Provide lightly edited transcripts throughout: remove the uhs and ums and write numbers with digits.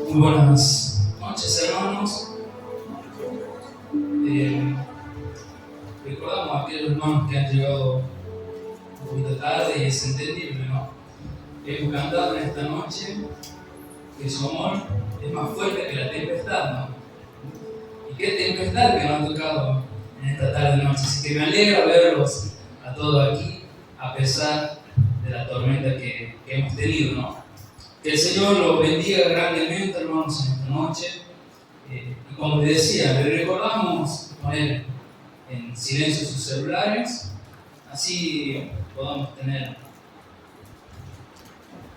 Muy buenas noches, hermanos. Recordamos a aquellos hermanos que han llegado un poquito tarde y es entendible, ¿no? Hemos cantado en esta noche que su amor es más fuerte que la tempestad, ¿no? Y qué tempestad que nos ha tocado en esta tarde-noche. Así que me alegra verlos a todos aquí, a pesar de la tormenta que hemos tenido, ¿no? Que el Señor los bendiga grandemente, hermanos, en esta noche. Y como les decía, le recordamos poner en silencio sus celulares, así podamos tener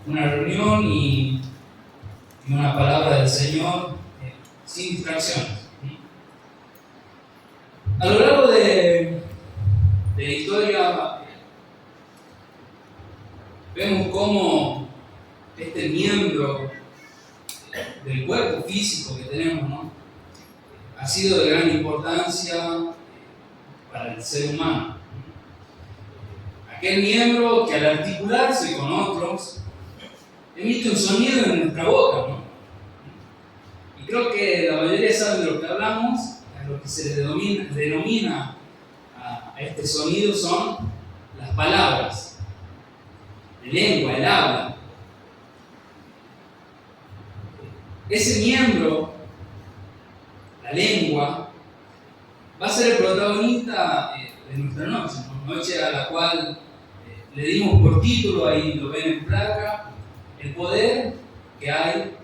una reunión y una palabra del Señor sin distracciones. A lo largo de la historia vemos cómo este miembro del cuerpo físico que tenemos, ¿no?, ha sido de gran importancia para el ser humano. Aquel miembro que al articularse con otros emite un sonido en nuestra boca, ¿no? Y creo que la mayoría sabe de lo que hablamos. A lo que se le denomina a este sonido son las palabras, la lengua, el habla. Ese miembro, la lengua, va a ser el protagonista de nuestra noche, ¿no? Noche a la cual le dimos por título, ahí lo ven en placa, el poder que hay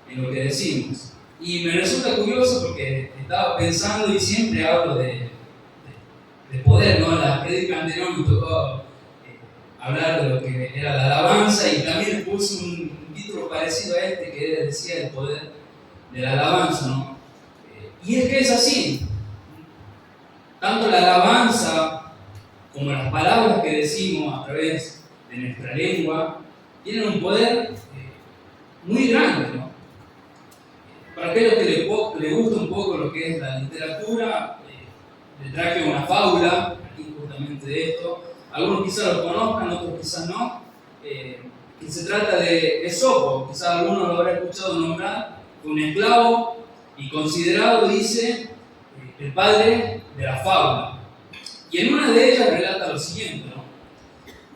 en lo que decimos. Y me resulta curioso porque estaba pensando y siempre hablo de poder, ¿no? La prédica anterior me tocó hablar de lo que era la alabanza y también puse un título parecido a este que decía el poder de la alabanza, ¿no? Y es que es así. Tanto la alabanza como las palabras que decimos a través de nuestra lengua tienen un poder muy grande, ¿no? Para aquellos que les gusta un poco lo que es la literatura, les traje una fábula aquí justamente de esto. Algunos quizás lo conozcan, otros quizás no. Que se trata de Esopo, quizás algunos lo habrán escuchado nombrar, un esclavo y considerado, dice, el padre de la fábula. Y en una de ellas relata lo siguiente, ¿no?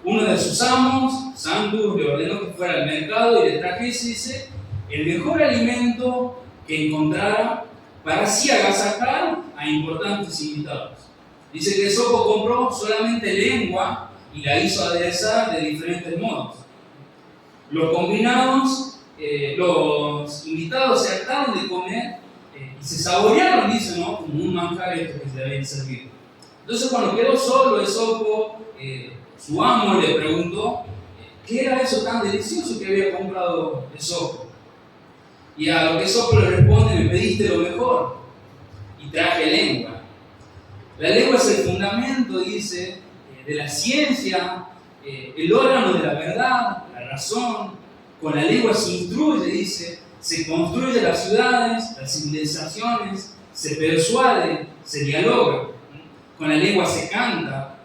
Uno de sus amos, Sandus, le ordenó que fuera al mercado y le trajese, dice, el mejor alimento que encontrara para así agasajar a importantes invitados. Dice que Esopo compró solamente lengua y la hizo aderezar de diferentes modos. Los combinados, los invitados se hartaron de comer y se saborearon, dice, ¿no?, como un manjar esto que se le habían servido. Entonces, cuando quedó solo Esopo, su amo le preguntó qué era eso tan delicioso que había comprado Esopo. Y a lo que Esopo le responde: me pediste lo mejor y traje lengua. La lengua es el fundamento, dice, de la ciencia, el órgano de la verdad, la razón. Con la lengua se instruye, dice, se construyen las ciudades, las civilizaciones, se persuade, se dialoga. Con la lengua se canta,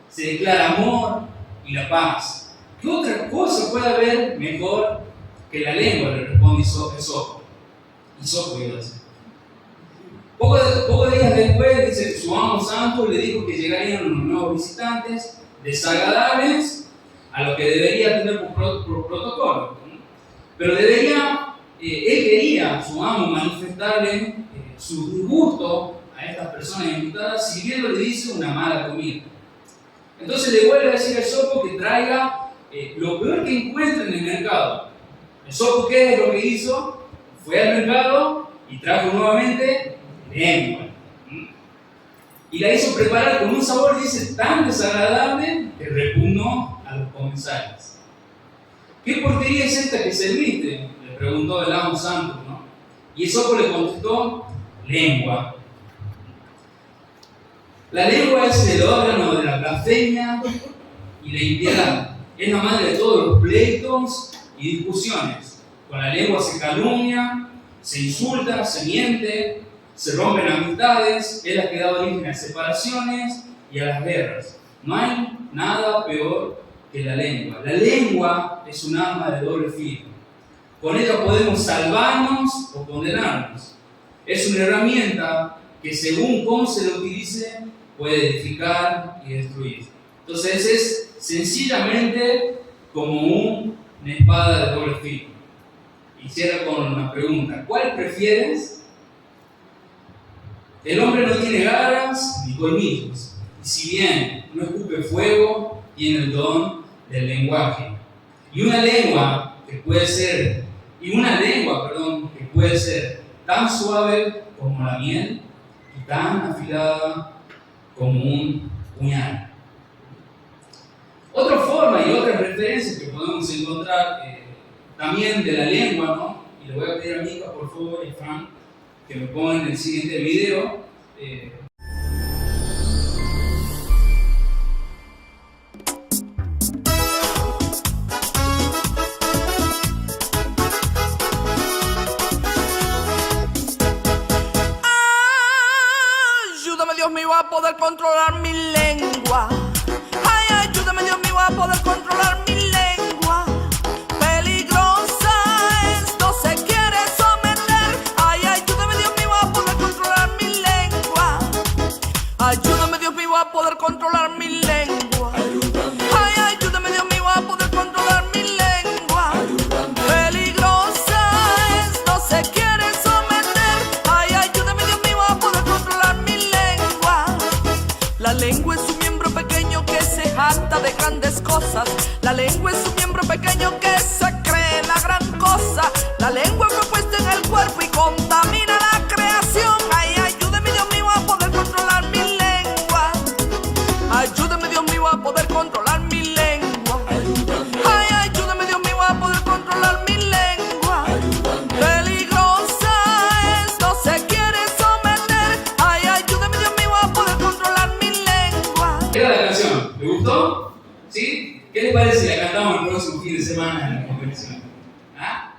se declara amor y la paz. ¿Qué otra cosa puede haber mejor que la lengua?, le responde Esopo. Iba a decir. Pocos días después, dice, su amo santo le dijo que llegarían unos nuevos visitantes desagradables a lo que debería tener por protocolo. Pero él quería, su amo, manifestarle su disgusto a estas personas invitadas, sirviéndole, dice, una mala comida. Entonces le vuelve a decir a Esopo que traiga lo peor que encuentre en el mercado. Esopo, ¿qué es lo que hizo? Fue al mercado y trajo nuevamente lengua. Y la hizo preparar con un sabor, dice, tan desagradable que repugnó a los comensales. ¿Qué porquería es esta que serviste?, le preguntó el amo santo, ¿no? Y Esopo le contestó: lengua. La lengua es el órgano de la blasfemia y la impiedad. Es la madre de todos los pleitos y discusiones. Con la lengua se calumnia, se insulta, se miente, se rompen amistades, es la que da origen a separaciones y a las guerras. No hay nada peor que la lengua. La lengua es un arma de doble filo. Con ella podemos salvarnos o condenarnos. Es una herramienta que según cómo se la utilice puede edificar y destruir. Entonces es sencillamente como una espada de doble filo. Y cierra con una pregunta: ¿cuál prefieres? El hombre no tiene garras ni colmillos, y si bien no escupe fuego, tiene el don del lenguaje. Y una lengua que puede ser tan suave como la miel y tan afilada como un puñal. Otra forma y otras referencias que podemos encontrar también de la lengua, ¿no? Y le voy a pedir a Mica, por favor, y Fran, que me pongan el siguiente video. Ayúdame, Dios mío, a poder controlar mi lengua. Ay, ayúdame, Dios mío, a poder controlar mi lengua. Peligrosa es, no se quiere someter. Ay, ayúdame, Dios mío, a poder controlar mi lengua. Ayúdame, Dios mío, a poder controlar mi lengua. Ay, ayúdame, Dios mío, a poder controlar mi lengua. Peligrosa es, no se quiere someter. Ay, ayúdame, Dios mío, a poder controlar mi lengua. La lengua es un miembro pequeño que se jacta de grandes cosas. La lengua es un miembro pequeño que se cree la gran cosa. La lengua fue puesta en el cuerpo y contamina la creación. Ay, ayúdame, Dios mío, a poder controlar mi lengua. Ayúdame, Dios mío, a poder controlar mi lengua. Ay, ayúdame, Dios mío, a poder controlar mi lengua. Peligrosa es, no se quiere someter. Ay, ayúdame, Dios mío, a poder controlar mi lengua. ¿Qué era la canción? ¿Le gustó? ¿Sí? ¿Qué le parece si la cantamos el próximo fin de semana en la convención? ¿Ah?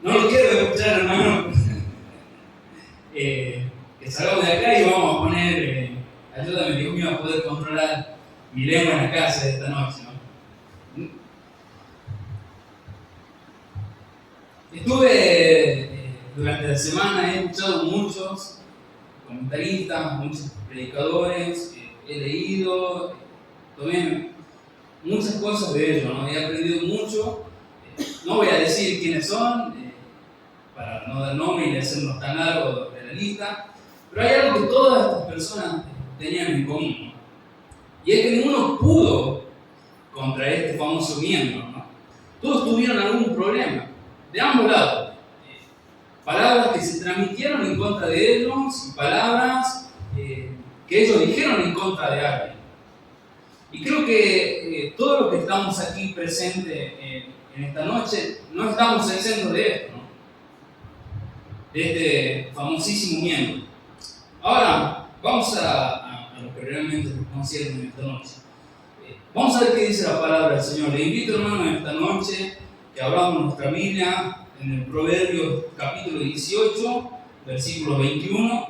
No lo quiero escuchar, hermano. Que salgamos de acá y vamos a poner ayúdame, Dios mío, a poder controlar mi lengua en la casa de esta noche, ¿no? Estuve durante la semana, he escuchado muchos comentaristas, muchos predicadores, he leído, tomé muchas cosas de ellos, ¿no? He aprendido mucho. No voy a decir quiénes son, para no dar nombre y hacernos tan largo de la lista, pero hay algo que todas estas personas tenían en común, ¿no? Y es que ninguno pudo contra este famoso miembro, ¿no? Todos tuvieron algún problema, de ambos lados. Palabras que se transmitieron en contra de ellos y palabras que ellos dijeron en contra de alguien. Y creo que todos los que estamos aquí presentes en esta noche no estamos exentos de esto, ¿no? De este famosísimo miembro. Ahora, vamos a lo que realmente nos concierne en esta noche. Vamos a ver qué dice la palabra del Señor. Le invito, hermano, en esta noche que abramos nuestra Biblia en el Proverbios capítulo 18, versículo 21.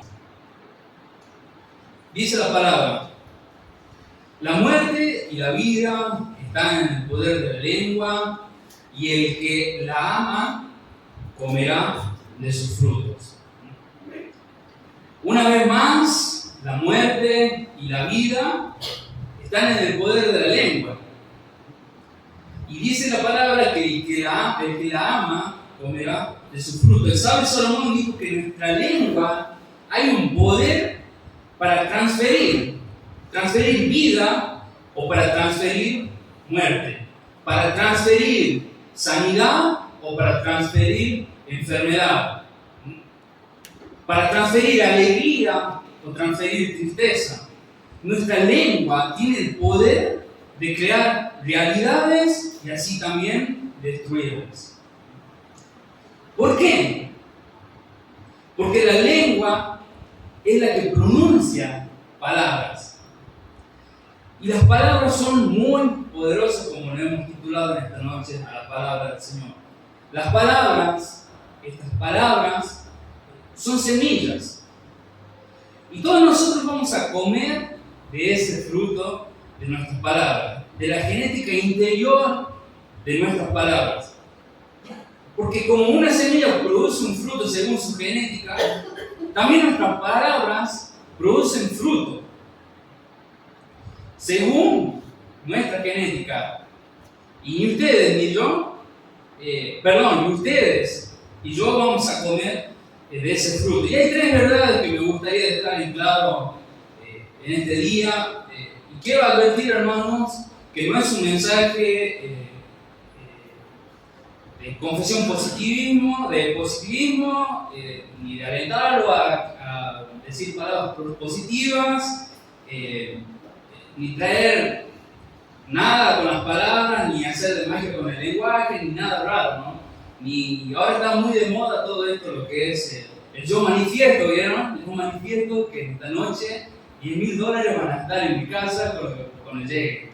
Dice la palabra: la muerte y la vida están en el poder de la lengua, y el que la ama comerá de sus frutos. Una vez más, la muerte y la vida están en el poder de la lengua. Y dice la palabra que el que la ama comerá de sus frutos. El sabio Salomón dijo que en nuestra lengua hay un poder para transferir vida o para transferir muerte, para transferir sanidad o para transferir enfermedad, para transferir alegría o transferir tristeza. Nuestra lengua tiene el poder de crear realidades y así también destruirlas. ¿Por qué? Porque la lengua es la que pronuncia palabras. Y las palabras son muy poderosas, como le hemos titulado en esta noche a la palabra del Señor. Las palabras, estas palabras, son semillas. Y todos nosotros vamos a comer de ese fruto de nuestras palabras, de la genética interior de nuestras palabras. Porque como una semilla produce un fruto según su genética, también nuestras palabras producen fruto según nuestra genética. Y ni ustedes ni yo, ni ustedes y yo vamos a comer de ese fruto. Y hay tres verdades que me gustaría dejar en claro en este día. Y quiero advertir, hermanos, que no es un mensaje de confesión positivismo, ni de alentarlo a decir palabras positivas, ni traer nada con las palabras, ni hacer de magia con el lenguaje, ni nada raro, ¿no? Ni ahora está muy de moda todo esto, lo que es el yo manifiesto, ¿vieron? Es un manifiesto que esta noche $10,000 van a estar en mi casa cuando llegue.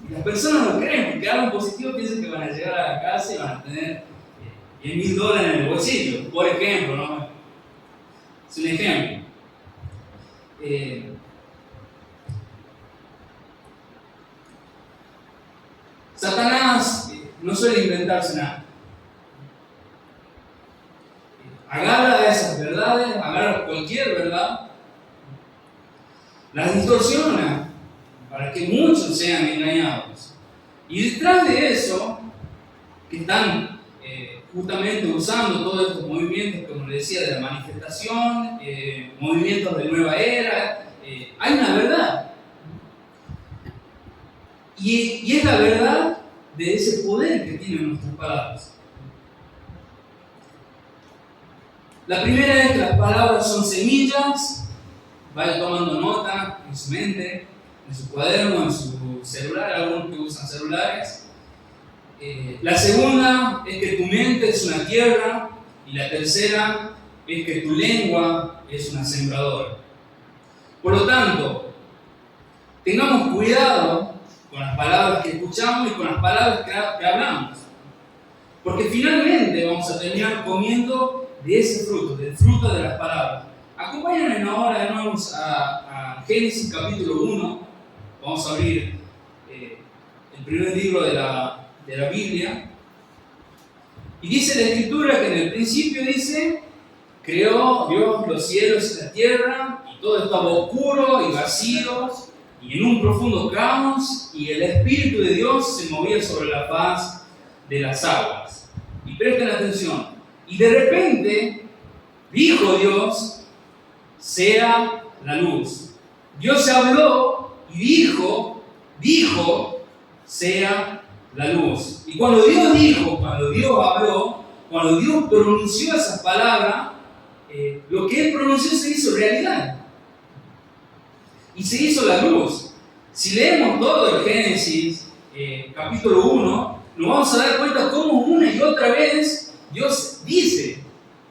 Y las personas no creen, porque hablan positivo, piensan que van a llegar a la casa y van a tener $10,000 en el bolsillo, por ejemplo, ¿no? Es un ejemplo. Satanás no suele inventarse nada. Agarra de esas verdades, agarra cualquier verdad, las distorsiona para que muchos sean engañados. Y detrás de eso, que están justamente usando todos estos movimientos, como les decía, de la manifestación, movimientos de nueva era, hay una verdad. Y es la verdad de ese poder que tienen nuestras palabras. La primera es que las palabras son semillas. Vaya tomando nota en su mente, en su cuaderno, en su celular, algunos que usan celulares. La segunda es que tu mente es una tierra. Y la tercera es que tu lengua es una sembradora. Por lo tanto, tengamos cuidado con las palabras que escuchamos y con las palabras que hablamos. Porque finalmente vamos a terminar comiendo de ese fruto, del fruto de las palabras. Acompáñenme ahora de nuevo a Génesis capítulo 1. Vamos a abrir el primer libro de la Biblia. Y dice la Escritura que en el principio dice, creó Dios los cielos y la tierra, y todo estaba oscuro y vacío, y en un profundo caos, y el Espíritu de Dios se movía sobre la faz de las aguas. Y presten atención. Y de repente dijo Dios, sea la luz. Dios habló y dijo, sea la luz. Y cuando Dios dijo, cuando Dios habló, cuando Dios pronunció esas palabras, lo que Él pronunció se hizo realidad. Y se hizo la luz. Si leemos todo el Génesis, capítulo 1, nos vamos a dar cuenta cómo una y otra vez Dios dice.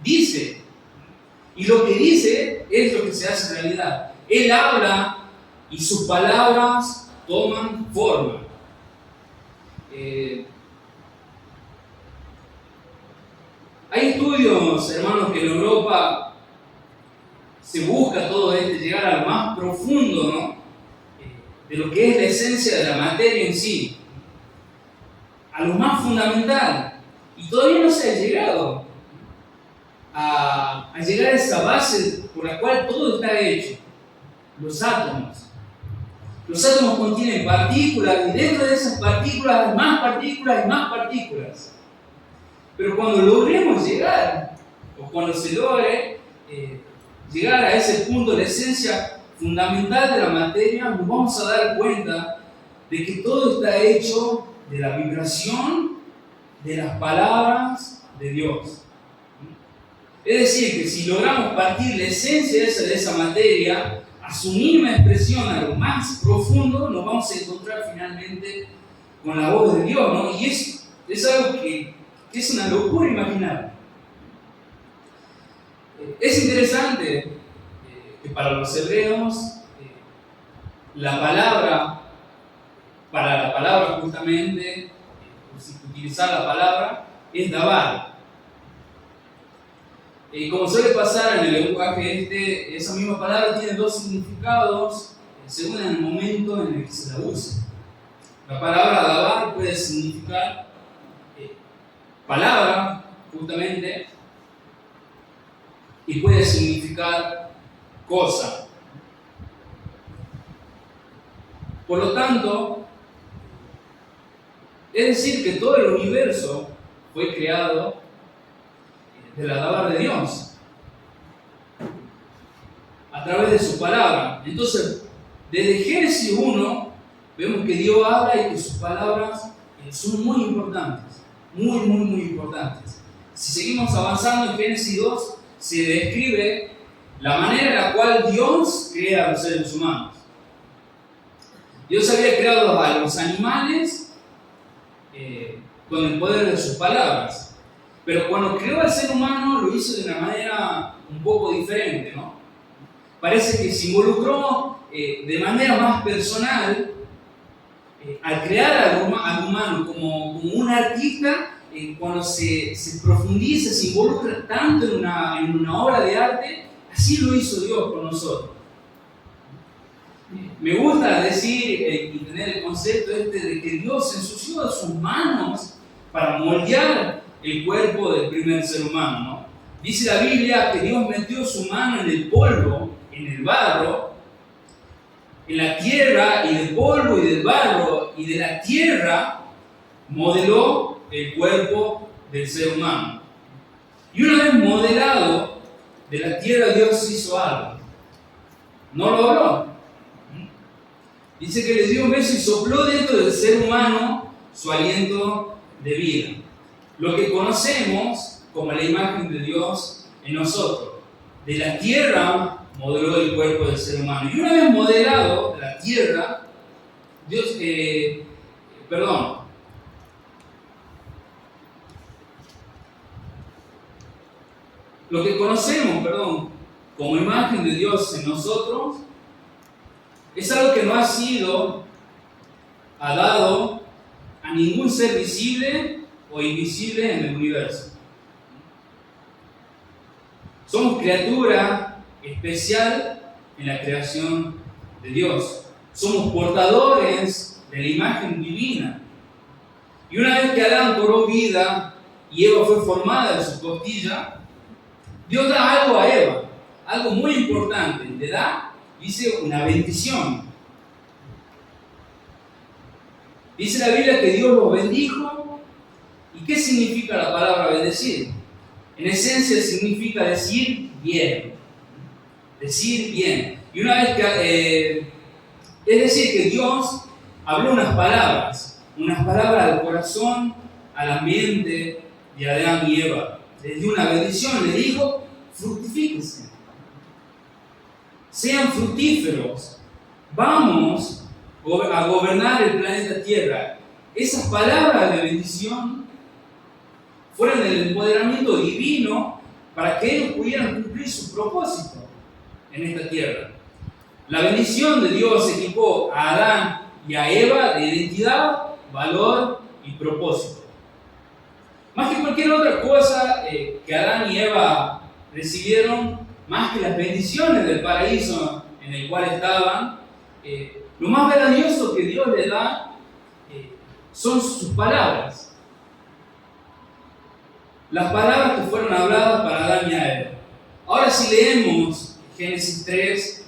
Y lo que dice es lo que se hace realidad. Él habla y sus palabras toman forma. Hay estudios, hermanos, que en Europa se busca todo esto, llegar a lo más profundo, ¿no? De lo que es la esencia de la materia en sí, a lo más fundamental. Y todavía no se ha llegado a llegar a esa base por la cual todo está hecho. Los átomos. Los átomos contienen partículas y dentro de esas partículas hay más partículas y más partículas. Pero cuando logremos llegar, o cuando se logre llegar a ese punto de la esencia fundamental de la materia, nos vamos a dar cuenta de que todo está hecho de la vibración de las palabras de Dios. Es decir, que si logramos partir la esencia de esa materia a su mínima expresión, a lo más profundo, nos vamos a encontrar finalmente con la voz de Dios, ¿no? Y es algo que es una locura imaginar. Es interesante que para los hebreos la palabra, para la palabra justamente, utilizar la palabra, es dabar. Y como suele pasar en el lenguaje esa misma palabra tiene dos significados según el momento en el que se la usa. La palabra dabar puede significar palabra, justamente, y puede significar cosa. Por lo tanto, es decir que todo el universo fue creado de la palabra de Dios, a través de su palabra. Entonces, desde Génesis 1, vemos que Dios habla y que sus palabras son muy importantes, muy importantes. Si seguimos avanzando en Génesis 2, se describe la manera en la cual Dios crea a los seres humanos. Dios había creado a los animales con el poder de sus palabras, pero cuando creó al ser humano lo hizo de una manera un poco diferente, ¿no? Parece que se involucró de manera más personal al crear al humano como un artista. Cuando se profundiza, se involucra tanto en una obra de arte, así lo hizo Dios con nosotros. Me gusta decir y tener el concepto de que Dios ensució sus manos para moldear el cuerpo del primer ser humano, ¿no? Dice la Biblia que Dios metió su mano en el polvo, en el barro, en la tierra, y del polvo y del barro y de la tierra modeló el cuerpo del ser humano. Y una vez modelado de la tierra, Dios hizo algo. No lo habló. Dice que le dio un beso y sopló dentro del ser humano su aliento de vida. Lo que conocemos como la imagen de Dios en nosotros. De la tierra modeló el cuerpo del ser humano. Y una vez modelado de la tierra, lo que conocemos, como imagen de Dios en nosotros, es algo que no ha sido dado a ningún ser visible o invisible en el universo. Somos criatura especial en la creación de Dios. Somos portadores de la imagen divina. Y una vez que Adán cobró vida y Eva fue formada de su costilla, Dios da algo a Eva, algo muy importante. Le da, dice, una bendición. Dice la Biblia que Dios los bendijo. ¿Y qué significa la palabra bendecir? En esencia significa decir bien. Decir bien. Y una vez que... es decir, que Dios habló unas palabras al corazón, a la mente de Adán y Eva. Les dio una bendición, le dijo: fructifíquense, sean fructíferos, vamos a gobernar el planeta Tierra. Esas palabras de bendición fueron el empoderamiento divino para que ellos pudieran cumplir su propósito en esta tierra. La bendición de Dios equipó a Adán y a Eva de identidad, valor y propósito. Más que cualquier otra cosa que Adán y Eva recibieron, más que las bendiciones del paraíso en el cual estaban, lo más grandioso que Dios les da son sus palabras. Las palabras que fueron habladas para Adán y a Eva. Ahora, si leemos Génesis 3,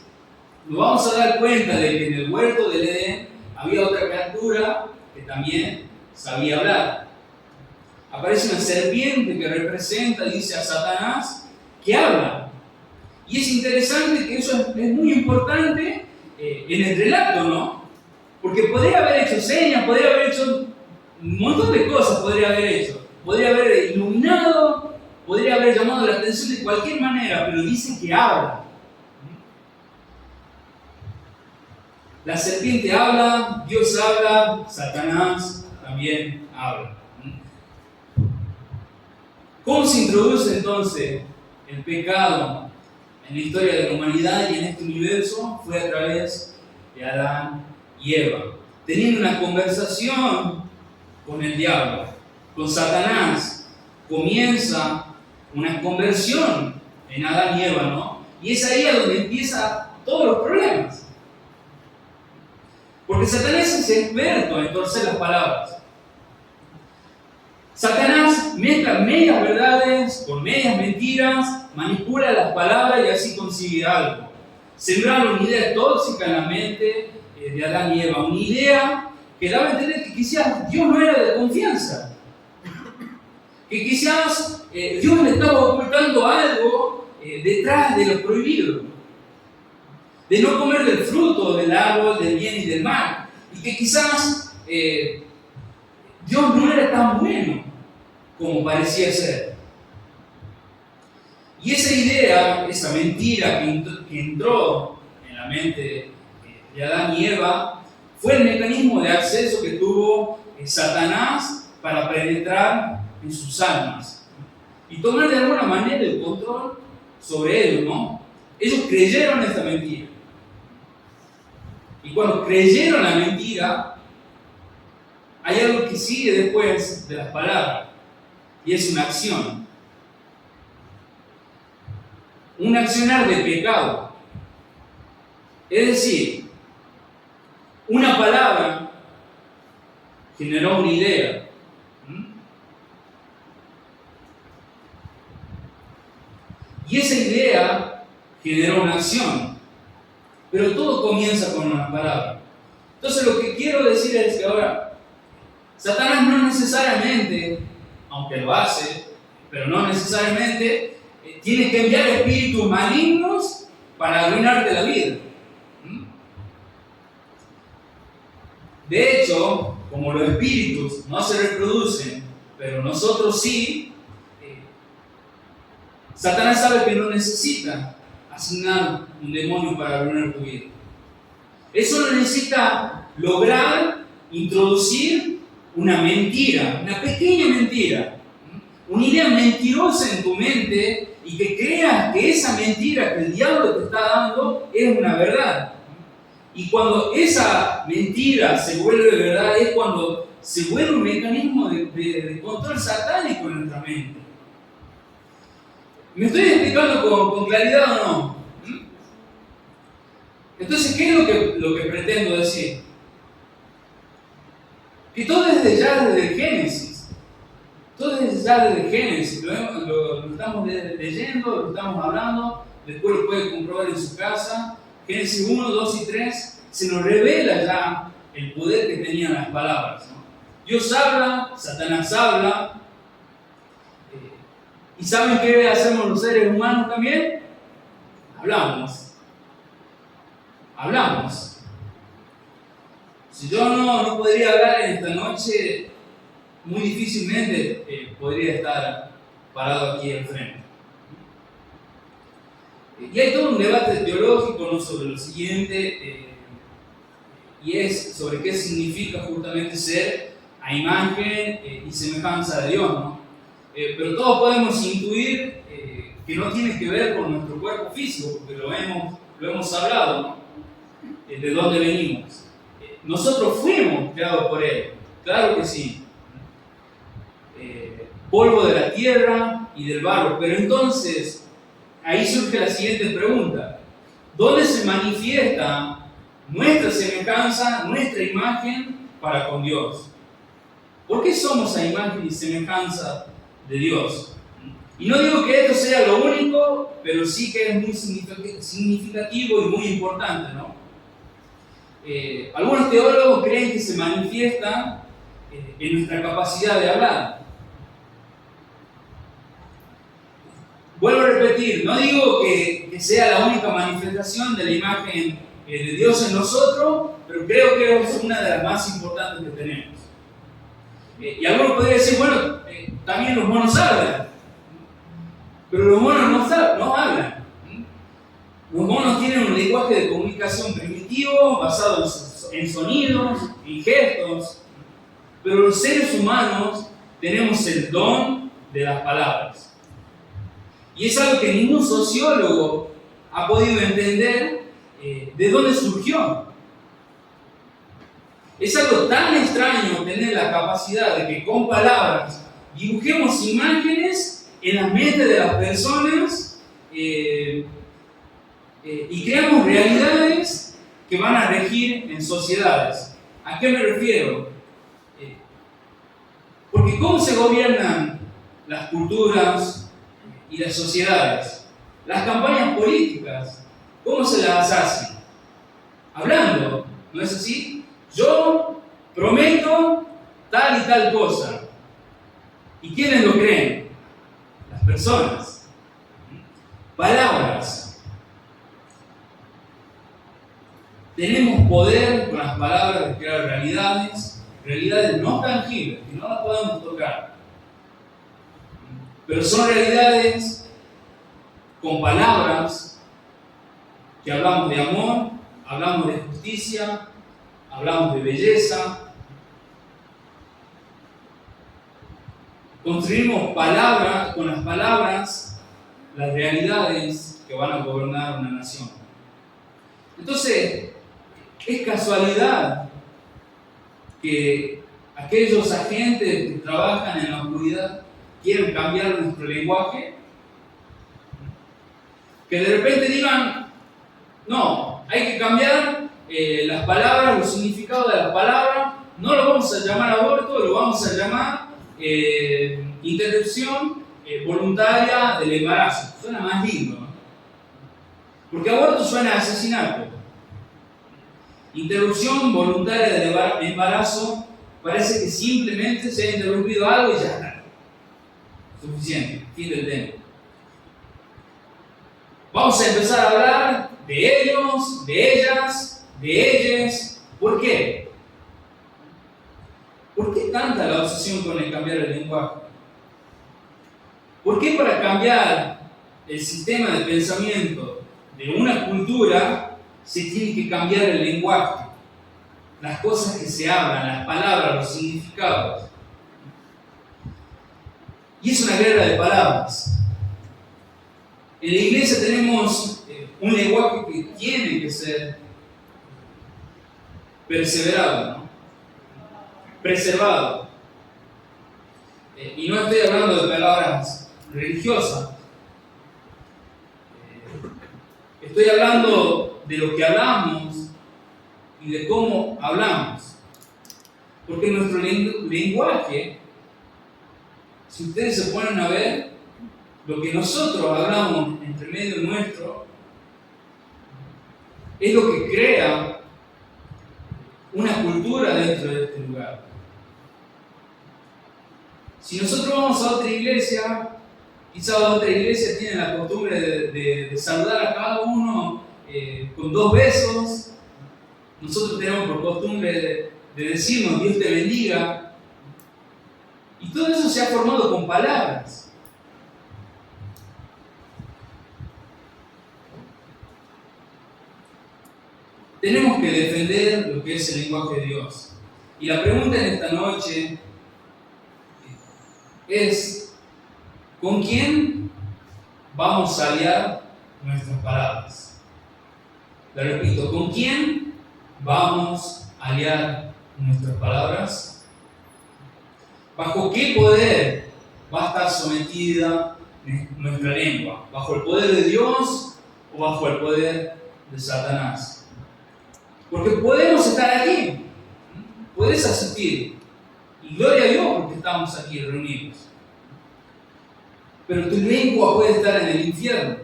nos vamos a dar cuenta de que en el huerto del Edén había otra criatura que también sabía hablar. Aparece una serpiente que representa, dice, a Satanás, que habla. Y es interesante que eso es muy importante en el relato, ¿no? Porque podría haber hecho señas, podría haber hecho un montón de cosas, podría haber iluminado, podría haber llamado la atención de cualquier manera, pero dice que habla. La serpiente habla, Dios habla, Satanás también habla. ¿Cómo se introduce entonces el pecado en la historia de la humanidad y en este universo? Fue a través de Adán y Eva, teniendo una conversación con el diablo, con Satanás. Comienza una conversión en Adán y Eva, ¿no? Y es ahí a donde empiezan todos los problemas. Porque Satanás es experto en torcer las palabras. Satanás mezcla medias verdades con medias mentiras, manipula las palabras y así consigue algo. Sembrar una idea tóxica en la mente de Adán y Eva, una idea que daba a entender que quizás Dios no era de confianza, que quizás Dios le estaba ocultando algo detrás de lo prohibido, de no comer del fruto del árbol del bien y del mal, y que quizás Dios no era tan bueno como parecía ser. Y esa idea, esa mentira que entró en la mente de Adán y Eva, fue el mecanismo de acceso que tuvo Satanás para penetrar en sus almas y tomar de alguna manera el control sobre ellos, ¿no? Ellos creyeron esta mentira. Y cuando creyeron la mentira, hay algo que sigue después de las palabras, y es una acción. Un accionar de pecado. Es decir, una palabra generó una idea. Y esa idea generó una acción. Pero todo comienza con una palabra. Entonces lo que quiero decir es que ahora, Satanás no necesariamente, aunque lo hace, pero no necesariamente, tiene que enviar espíritus malignos para arruinarte la vida. De hecho, como los espíritus no se reproducen, pero nosotros sí, Satanás sabe que no necesita asignar un demonio para arruinar tu vida. Él solo necesita lograr introducir una mentira, una pequeña mentira, una idea mentirosa en tu mente y que creas que esa mentira que el diablo te está dando es una verdad. Y cuando esa mentira se vuelve verdad es cuando se vuelve un mecanismo de control satánico en nuestra mente. ¿Me estoy explicando con claridad o no? Entonces, ¿qué es lo que pretendo decir? Que todo desde el Génesis. Todo desde el Génesis. Lo estamos leyendo, lo estamos hablando, después lo puede comprobar en su casa. Génesis 1, 2 y 3 se nos revela ya el poder que tenían las palabras, ¿no? Dios habla, Satanás habla. ¿Y saben qué hacemos los seres humanos también? Hablamos. Si yo no podría hablar en esta noche, muy difícilmente podría estar parado aquí al frente. Y hay todo un debate teológico, ¿no?, sobre lo siguiente, y es sobre qué significa justamente ser a imagen y semejanza de Dios, ¿no? Pero todos podemos intuir que no tiene que ver con nuestro cuerpo físico, porque lo hemos hablado, ¿no? De dónde venimos. Nosotros fuimos creados por Él, claro que sí. Polvo de la tierra y del barro. Pero entonces, ahí surge la siguiente pregunta: ¿dónde se manifiesta nuestra semejanza, nuestra imagen para con Dios? ¿Por qué somos a imagen y semejanza de Dios? Y no digo que esto sea lo único, pero sí que es muy significativo y muy importante, ¿no? Algunos teólogos creen que se manifiesta en nuestra capacidad de hablar. Vuelvo a repetir, no digo que sea la única manifestación de la imagen de Dios en nosotros, pero creo que es una de las más importantes que tenemos. Y algunos podrían decir, bueno, también los monos hablan, pero los monos no hablan. Los monos tienen un lenguaje de comunicación primitivo, basado en sonidos, en gestos, pero los seres humanos tenemos el don de las palabras. Y es algo que ningún sociólogo ha podido entender de dónde surgió. Es algo tan extraño tener la capacidad de que con palabras dibujemos imágenes en las mentes de las personas y creamos realidades que van a regir en sociedades. ¿A qué me refiero? Porque Porque ¿cómo se gobiernan las culturas y las sociedades? Las campañas políticas, ¿cómo se las hacen? Hablando, ¿no es así? Yo prometo tal y tal cosa. ¿Y quiénes lo creen? Las personas. Palabras. Tenemos poder con las palabras de crear realidades no tangibles, que no las podemos tocar. Pero son realidades con palabras que hablamos de amor, hablamos de justicia, hablamos de belleza. Construimos palabras, con las palabras, las realidades que van a gobernar una nación. Entonces, es casualidad que aquellos agentes que trabajan en la oscuridad quieren cambiar nuestro lenguaje, que de repente digan, no, hay que cambiar las palabras, los significados de las palabras, no lo vamos a llamar aborto, lo vamos a llamar interrupción voluntaria del embarazo. Suena más lindo, ¿no? Porque aborto suena a asesinato. Interrupción voluntaria del embarazo parece que simplemente se ha interrumpido algo y ya está. Suficiente, fin del tema. Vamos a empezar a hablar de ellos, de ellas, de ellas. ¿Por qué? ¿Por qué tanta la obsesión con el cambiar el lenguaje? ¿Por qué para cambiar el sistema de pensamiento de una cultura se tiene que cambiar el lenguaje? Las cosas que se hablan, las palabras, los significados. Y es una guerra de palabras. En la iglesia tenemos un lenguaje que tiene que ser perseverado, ¿no? Preservado. Y no estoy hablando de palabras religiosas. Estoy hablando de lo que hablamos y de cómo hablamos. Porque nuestro lenguaje, si ustedes se ponen a ver, lo que nosotros hablamos entre medio nuestro, es lo que crea una cultura dentro de este lugar. Si nosotros vamos a otra iglesia, quizás otra iglesia tiene la costumbre de saludar a cada uno con 2 besos. Nosotros tenemos por costumbre de decirnos Dios te bendiga. Y todo eso se ha formado con palabras. Tenemos que defender lo que es el lenguaje de Dios. Y la pregunta en esta noche es, ¿con quién vamos a aliar nuestras palabras? Le repito, ¿con quién vamos a aliar nuestras palabras? ¿Bajo qué poder va a estar sometida nuestra lengua? ¿Bajo el poder de Dios o bajo el poder de Satanás? Porque podemos estar aquí, puedes asistir, y gloria a Dios porque estamos aquí reunidos. Pero tu lengua puede estar en el infierno.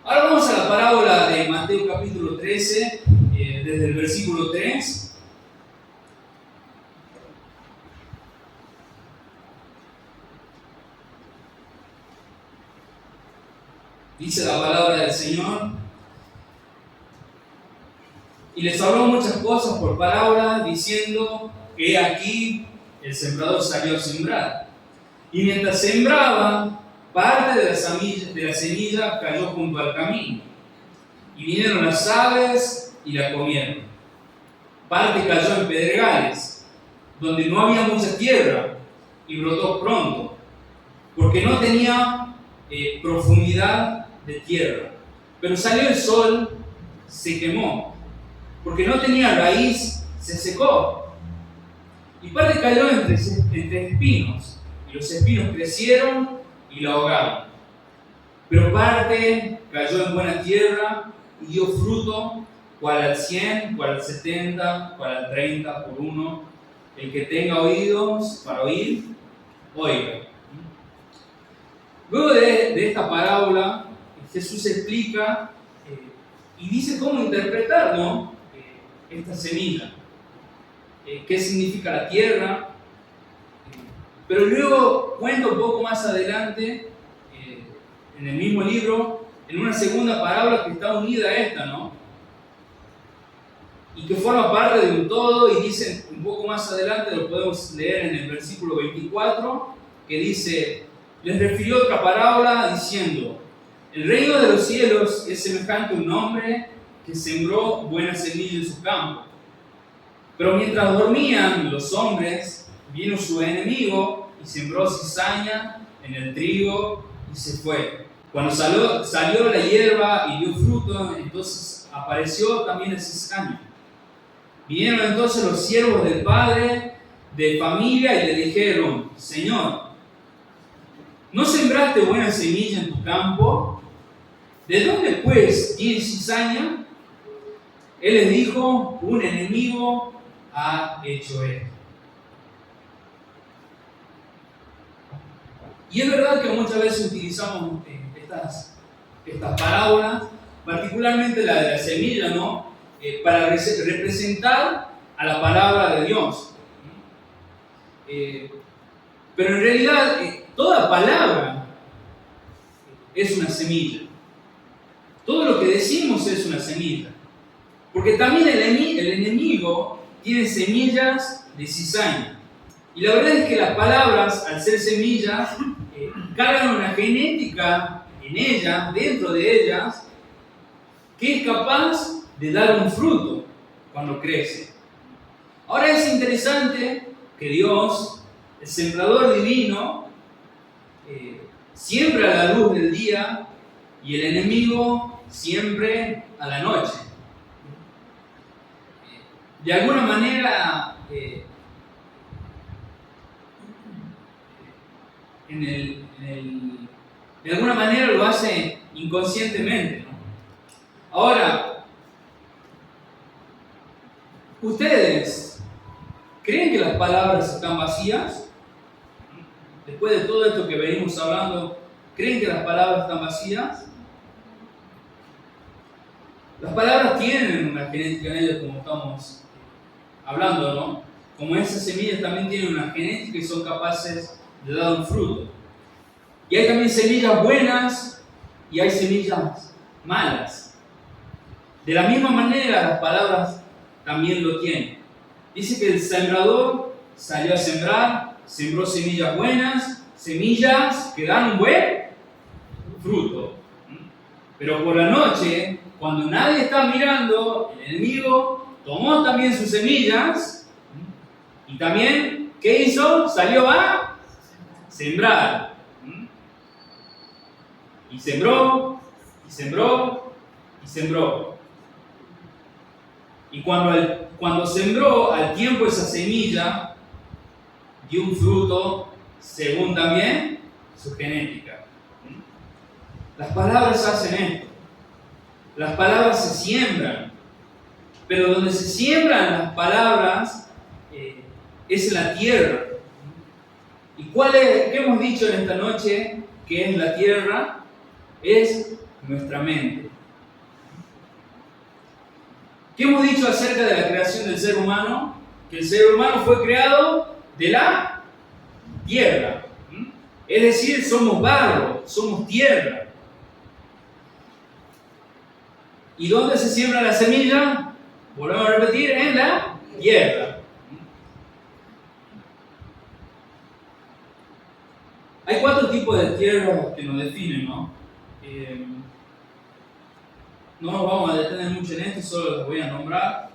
Ahora vamos a la parábola de Mateo capítulo 13, desde el versículo 3. Dice la palabra del Señor: y les habló muchas cosas por parábola, diciendo: he aquí, el sembrador salió a sembrar. Y mientras sembraba, parte de la semilla cayó junto al camino. Y vinieron las aves y la comieron. Parte cayó en pedregales, donde no había mucha tierra, y brotó pronto, porque no tenía profundidad de tierra. Pero salió el sol, se quemó, porque no tenía raíz, se secó. Y parte cayó entre espinos, y los espinos crecieron y la ahogaron. Pero parte cayó en buena tierra y dio fruto, cual al 100, cual al 70, cual al 30 por uno. El que tenga oídos para oír, oiga. Luego de esta parábola, Jesús explica y dice cómo interpretar, ¿no? Esta semilla. Qué significa la tierra. Pero luego cuenta un poco más adelante, en el mismo libro, en una segunda parábola que está unida a esta, ¿no? Y que forma parte de un todo, y dice un poco más adelante, lo podemos leer en el versículo 24, que dice: les refirió otra parábola diciendo: el reino de los cielos es semejante a un hombre que sembró buena semilla en su campo. Pero mientras dormían los hombres, vino su enemigo y sembró cizaña en el trigo y se fue. Cuando salió la hierba y dio fruto, entonces apareció también el cizaña. Vinieron entonces los siervos del padre de familia y le dijeron: Señor, ¿no sembraste buena semilla en tu campo? ¿De dónde pues tiene cizaña? Él les dijo: un enemigo ha hecho esto. Y es verdad que muchas veces utilizamos estas parábolas, particularmente la de la semilla, ¿no? Para representar a la palabra de Dios. Pero en realidad toda palabra es una semilla. Todo lo que decimos es una semilla. Porque también el enemigo tiene semillas de cizaña. Y la verdad es que las palabras, al ser semillas, cargan una genética en ellas, dentro de ellas, que es capaz de dar un fruto cuando crece. Ahora es interesante que Dios, el sembrador divino, siembra a la luz del día y el enemigo siempre a la noche. De alguna manera, de alguna manera lo hace inconscientemente, ¿no? Ahora, ¿ustedes creen que las palabras están vacías? Después de todo esto que venimos hablando, ¿creen que las palabras están vacías? Las palabras tienen una genética en ellas, como estamos hablando, ¿no? Como esas semillas también tienen una genética y son capaces de dar un fruto. Y hay también semillas buenas y hay semillas malas. De la misma manera, las palabras también lo tienen. Dice que el sembrador salió a sembrar, sembró semillas buenas, semillas que dan un buen fruto. Pero por la noche, cuando nadie está mirando, el enemigo tomó también sus semillas y también, ¿qué hizo? Salió a sembrar. Y sembró, y sembró, y sembró. Y cuando sembró al tiempo esa semilla, dio un fruto según también su genética. Las palabras hacen esto. Las palabras se siembran. Pero donde se siembran las palabras es la tierra. ¿Y qué hemos dicho en esta noche que es la tierra? Es nuestra mente. ¿Qué hemos dicho acerca de la creación del ser humano? Que el ser humano fue creado de la tierra. Es decir, somos barro, somos tierra. ¿Y dónde se siembra la semilla? Volvemos a repetir, en la tierra. Hay 4 tipos de tierra que nos definen, ¿no? No nos vamos a detener mucho en esto, solo los voy a nombrar.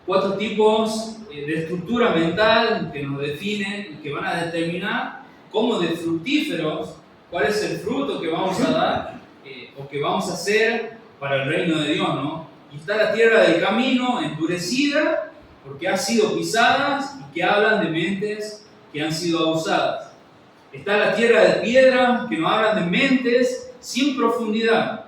4 tipos de estructura mental que nos definen y que van a determinar cómo de fructíferos, cuál es el fruto que vamos a dar o que vamos a hacer para el reino de Dios, ¿no? Y está la tierra del camino, endurecida, porque ha sido pisadas y que hablan de mentes que han sido abusadas. Está la tierra de piedra, que nos hablan de mentes sin profundidad.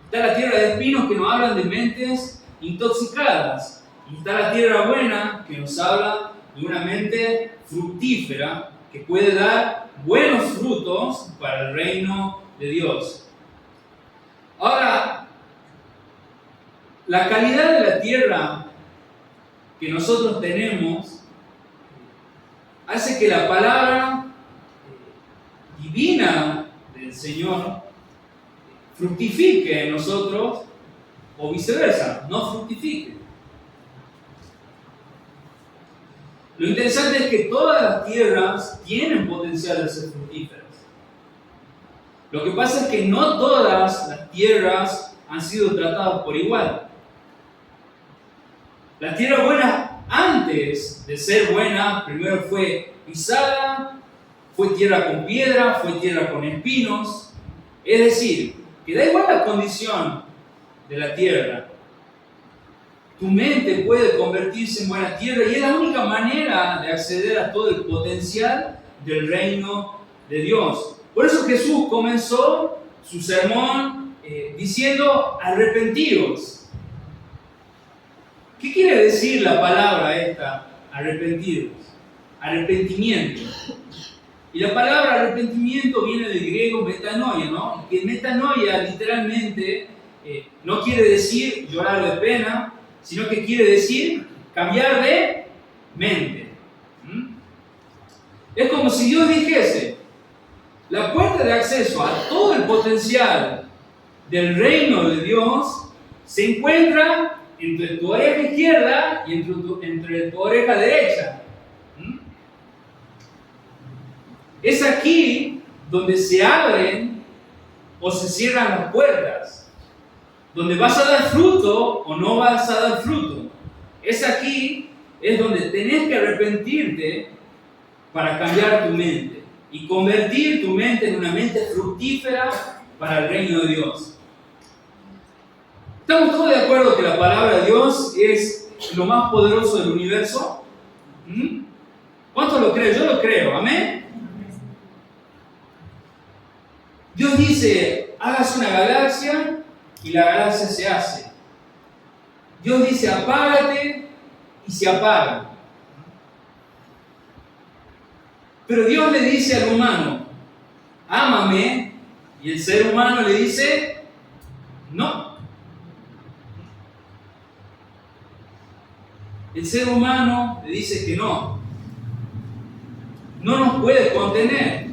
Está la tierra de espinos, que nos hablan de mentes intoxicadas, Y está la tierra buena, que nos habla de una mente fructífera, que puede dar buenos frutos para el reino de Dios. Ahora, la calidad de la tierra que nosotros tenemos hace que la palabra divina del Señor fructifique en nosotros, o viceversa, no fructifique. Lo interesante es que todas las tierras tienen potencial de ser fructíferas. Lo que pasa es que no todas las tierras han sido tratadas por igual. La tierra buena, antes de ser buena, primero fue pisada, fue tierra con piedra, fue tierra con espinos. Es decir, que da igual la condición de la tierra, tu mente puede convertirse en buena tierra y es la única manera de acceder a todo el potencial del reino de Dios. Por eso Jesús comenzó su sermón diciendo: arrepentidos. ¿Qué quiere decir la palabra esta, arrepentidos? Arrepentimiento. Y la palabra arrepentimiento viene del griego metanoia, ¿no? Que metanoia literalmente no quiere decir llorar de pena, sino que quiere decir cambiar de mente. Es como si Dios dijese: la puerta de acceso a todo el potencial del reino de Dios se encuentra entre tu oreja izquierda y entre tu oreja derecha. Es aquí donde se abren o se cierran las puertas, donde vas a dar fruto o no vas a dar fruto. Es aquí, es donde tenés que arrepentirte para cambiar tu mente y convertir tu mente en una mente fructífera para el reino de Dios. ¿Estamos todos de acuerdo que la palabra de Dios es lo más poderoso del universo? ¿Cuántos lo creen? Yo lo creo, amén. Dios dice: hágase una galaxia, y la galaxia se hace. Dios dice: apágate, y se apaga. Pero Dios le dice al humano: ámame, y el ser humano le dice: no. El ser humano le dice que no. No nos puede contener.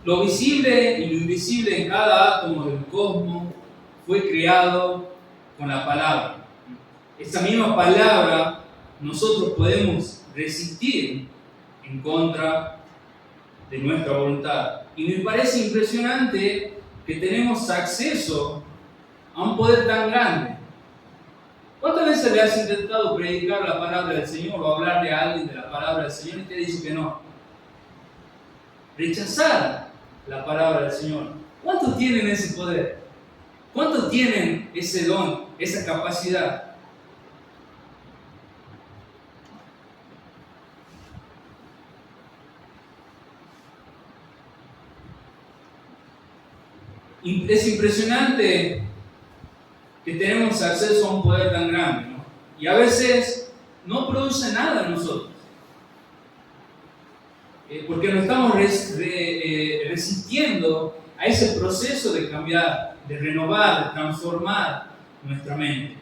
Lo visible y lo invisible en cada átomo del cosmos fue creado con la palabra. Esa misma palabra nosotros podemos resistir en contra de nuestra voluntad. Y me parece impresionante que tenemos acceso a un poder tan grande. ¿Cuántas veces le has intentado predicar la palabra del Señor o hablarle a alguien de la palabra del Señor y te dice que no? Rechazar la palabra del Señor. ¿Cuántos tienen ese poder? ¿Cuántos tienen ese don, esa capacidad? Es impresionante que tenemos acceso a un poder tan grande, ¿no? Y a veces no produce nada en nosotros. Porque nos estamos resistiendo a ese proceso de cambiar, de renovar, de transformar nuestra mente.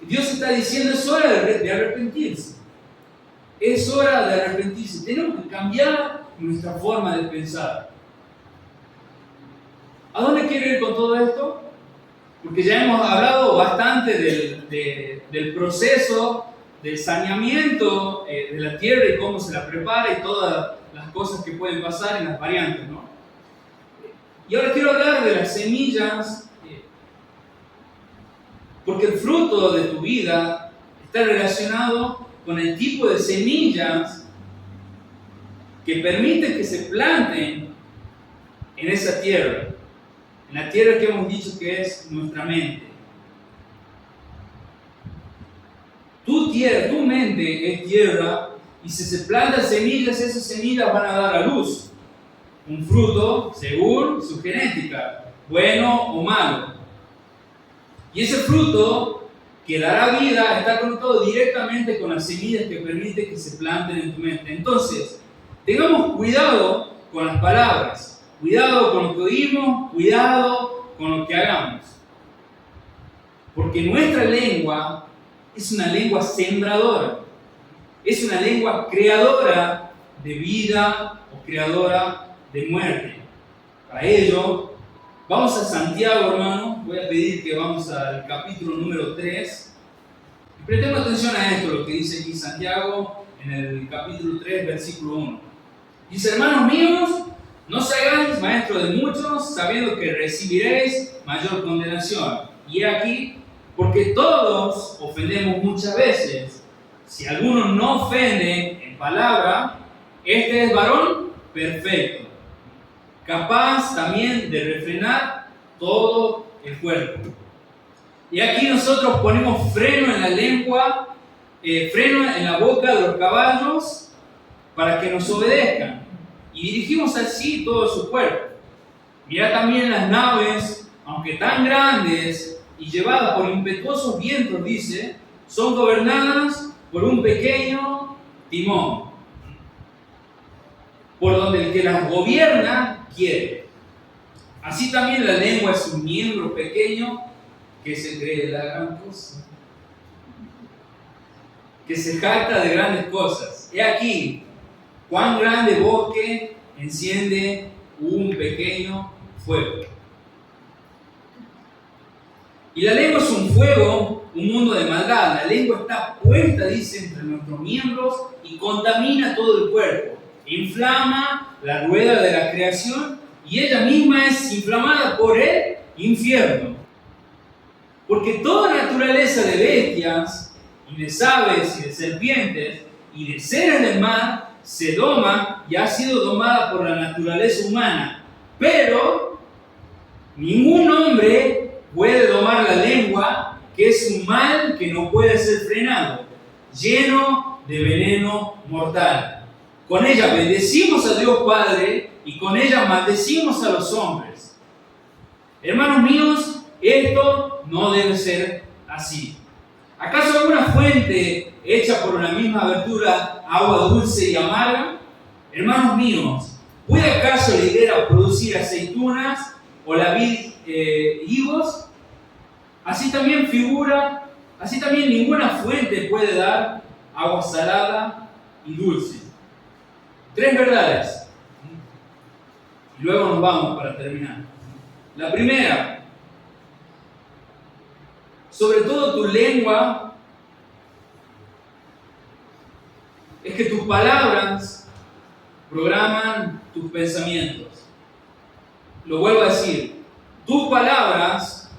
Y Dios está diciendo: es hora de arrepentirse. Es hora de arrepentirse. Tenemos que cambiar nuestra forma de pensar. ¿A dónde quiero ir con todo esto? Porque ya hemos hablado bastante del proceso del saneamiento de la tierra y cómo se la prepara y todas las cosas que pueden pasar en las variantes, ¿no? Y ahora quiero hablar de las semillas, porque el fruto de tu vida está relacionado con el tipo de semillas que permiten que se planten en esa tierra, en la tierra que hemos dicho que es nuestra mente. Tu mente es tierra, y si se plantan semillas, esas semillas van a dar a luz. un fruto según su genética, bueno o malo. Y ese fruto que dará vida está conectado directamente con las semillas que permite que se planten en tu mente. Entonces, tengamos cuidado con las palabras, cuidado con lo que oímos, cuidado con lo que hagamos. Porque nuestra lengua es una lengua sembradora, es una lengua creadora de vida o creadora de muerte. Para ello, vamos a Santiago, hermano. Voy a pedir que vamos al capítulo número 3. Y prestemos atención a esto, lo que dice aquí Santiago en el capítulo 3, versículo 1. Dice: hermanos míos, no os hagáis maestros de muchos, sabiendo que recibiréis mayor condenación. Y he aquí, porque todos ofendemos muchas veces. Si alguno no ofende en palabra, este es varón perfecto, capaz también de refrenar todo el cuerpo. Y aquí nosotros ponemos freno en la lengua, freno en la boca de los caballos para que nos obedezcan. Y dirigimos así todo su cuerpo. Mirad también las naves, aunque tan grandes y llevadas por impetuosos vientos, dice, son gobernadas por un pequeño timón, por donde el que las gobierna quiere. Así también la lengua es un miembro pequeño que se cree la gran cosa, que se jacta de grandes cosas. He aquí, cuán grande bosque enciende un pequeño fuego. Y la lengua es un fuego, un mundo de maldad. La lengua está puesta, dice, entre nuestros miembros y contamina todo el cuerpo. Inflama la rueda de la creación y ella misma es inflamada por el infierno. Porque toda naturaleza de bestias y de aves y de serpientes y de seres del mar se doma y ha sido domada por la naturaleza humana. Pero ningún hombre puede domar la lengua, que es un mal que no puede ser frenado, lleno de veneno mortal. Con ella bendecimos a Dios Padre y con ella maldecimos a los hombres. Hermanos míos, esto no debe ser así. ¿Acaso alguna fuente hecha por una misma abertura, agua dulce y amarga? Hermanos míos, ¿puede acaso la higuera producir aceitunas o la vid higos? Así también ninguna fuente puede dar agua salada y dulce. 3 verdades. Y luego nos vamos para terminar. La primera, sobre todo tu lengua, es que tus palabras programan tus pensamientos. Lo vuelvo a decir, tus palabras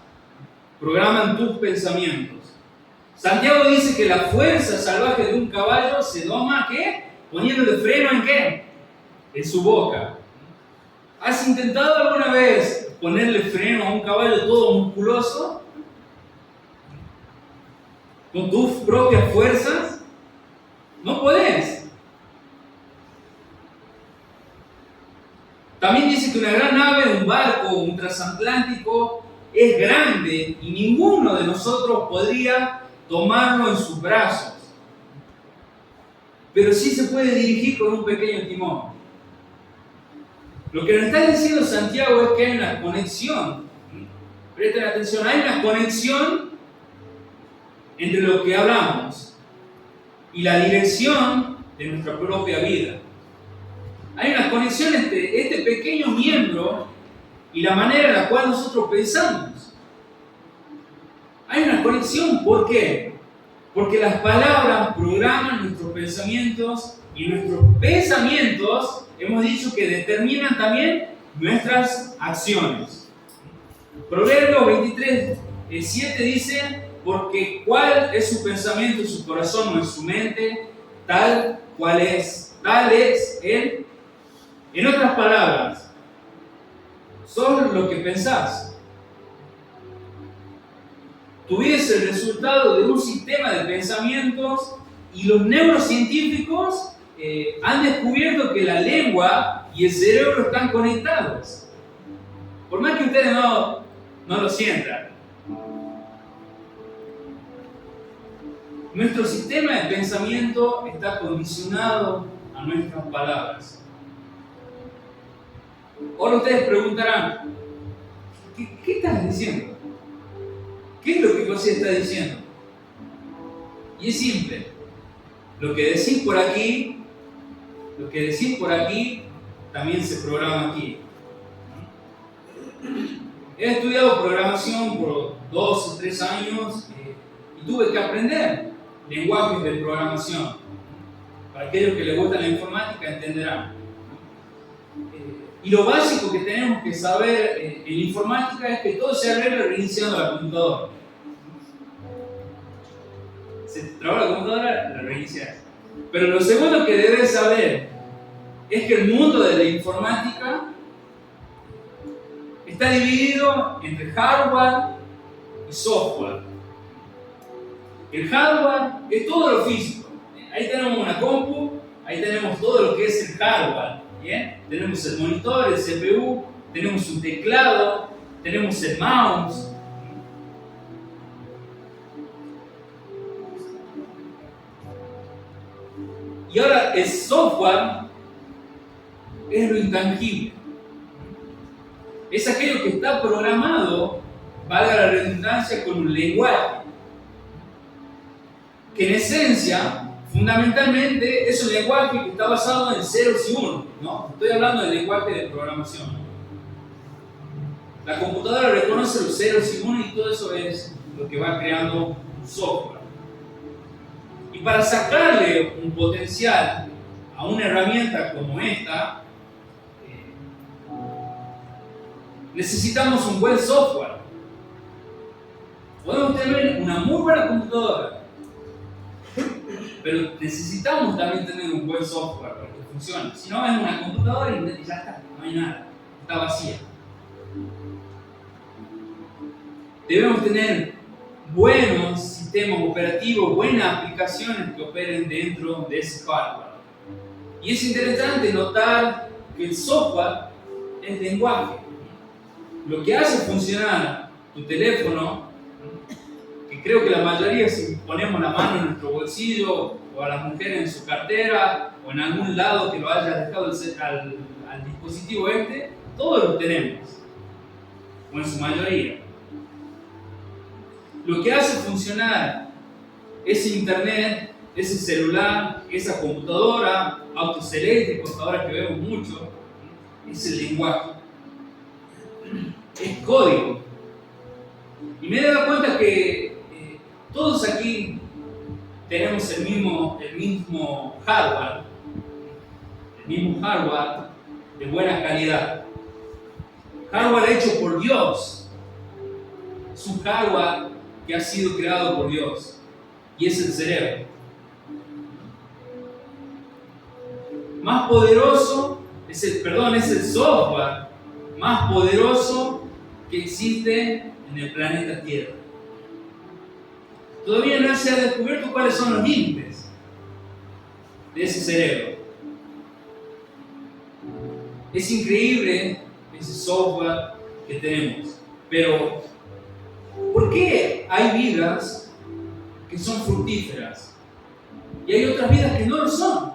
programan tus pensamientos. Santiago dice que la fuerza salvaje de un caballo se doma, ¿qué? Poniéndole freno ¿en qué? En su boca. ¿Has intentado alguna vez ponerle freno a un caballo todo musculoso? ¿Con tus propias fuerzas? No podés. También dice que una gran nave, un barco, un transatlántico, es grande y ninguno de nosotros podría tomarlo en sus brazos. Pero sí se puede dirigir con un pequeño timón. Lo que nos está diciendo Santiago es que hay una conexión. Presten atención, hay una conexión entre lo que hablamos y la dirección de nuestra propia vida. Hay una conexión entre este pequeño miembro y la manera en la cual nosotros pensamos. Hay una conexión, ¿por qué? Porque las palabras programan nuestros pensamientos y nuestros pensamientos, hemos dicho que determinan también nuestras acciones. Proverbios 23:7 dice: porque cuál es su pensamiento en su corazón o en su mente, tal es él. En otras palabras, sos lo que pensás. Tu vida es el resultado de un sistema de pensamientos y los neurocientíficos han descubierto que la lengua y el cerebro están conectados. Por más que ustedes no lo sientan. Nuestro sistema de pensamiento está condicionado a nuestras palabras. Ahora ustedes preguntarán, ¿qué estás diciendo? ¿Qué es lo que José está diciendo? Y es simple. Lo que decís por aquí, también se programa aquí. He estudiado programación por 2 o 3 años y tuve que aprender lenguajes de programación. Para aquellos que les gusta la informática entenderán. Y lo básico que tenemos que saber en informática es que todo se arregla reiniciando la computadora. Se traba la computadora, la reinicias. Pero lo segundo que debes saber es que el mundo de la informática está dividido entre hardware y software. El hardware es todo lo físico. Ahí tenemos una compu, ahí tenemos todo lo que es el hardware. ¿Bien? Tenemos el monitor, el CPU, tenemos un teclado, tenemos el mouse. Y ahora el software es lo intangible. Es aquello que está programado, valga la redundancia, con un lenguaje. Que en esencia, fundamentalmente, es un lenguaje que está basado en ceros y unos, ¿no? Estoy hablando del lenguaje de programación. La computadora reconoce los ceros y unos y todo eso es lo que va creando un software. Y para sacarle un potencial a una herramienta como esta, necesitamos un buen software. Podemos tener una muy buena computadora, pero necesitamos también tener un buen software para que funcione. Si no, es una computadora y ya está, no hay nada, está vacía. Debemos tener buenos sistemas operativos, buenas aplicaciones que operen dentro de ese hardware. Y es interesante notar que el software es lenguaje. Lo que hace funcionar tu teléfono, que creo que la mayoría, si ponemos la mano en nuestro bolsillo, o a las mujeres en su cartera, o en algún lado que lo haya dejado al dispositivo todos lo tenemos, o en su mayoría. Lo que hace funcionar ese internet, ese celular, esa computadora, autos eléctricos, ahora que vemos mucho, es el lenguaje. Es código. Y me he dado cuenta que todos aquí tenemos el mismo hardware de buena calidad. Hardware hecho por Dios. Es un hardware que ha sido creado por Dios. Y es el cerebro. Más poderoso es el software más poderoso que existe en el planeta Tierra. Todavía no se ha descubierto cuáles son los límites de ese cerebro. Es increíble ese software que tenemos, pero ¿por qué hay vidas que son fructíferas y hay otras vidas que no lo son?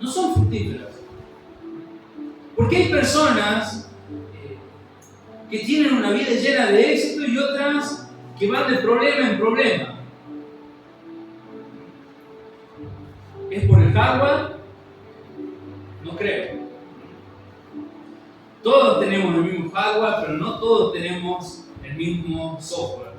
No son fructíferas. ¿Por qué hay personas que tienen una vida llena de éxito y otras que van de problema en problema? ¿Es por el hardware? No creo. Todos tenemos el mismo hardware, pero no todos tenemos el mismo software.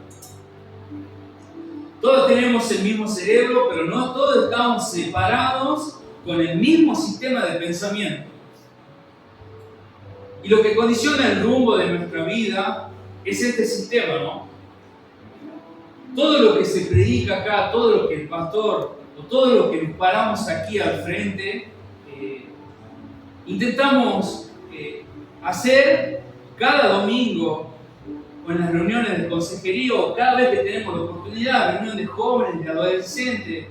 Todos tenemos el mismo cerebro, pero no todos estamos separados con el mismo sistema de pensamiento. Y lo que condiciona el rumbo de nuestra vida es este sistema, ¿no? Todo lo que se predica acá, todo lo que el pastor, o todo lo que nos paramos aquí al frente, intentamos hacer cada domingo, o en las reuniones de consejería, o cada vez que tenemos la oportunidad, reuniones de jóvenes, de adolescentes,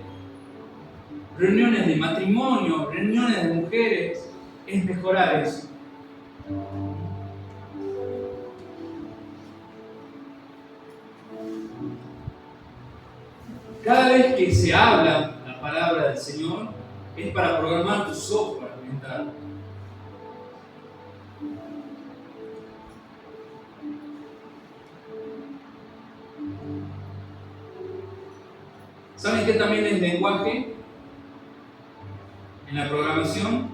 reuniones de matrimonio, reuniones de mujeres, es mejorar eso. Cada vez que se habla la palabra del Señor, es para programar tu software mental. ¿Saben qué también es lenguaje? En la programación,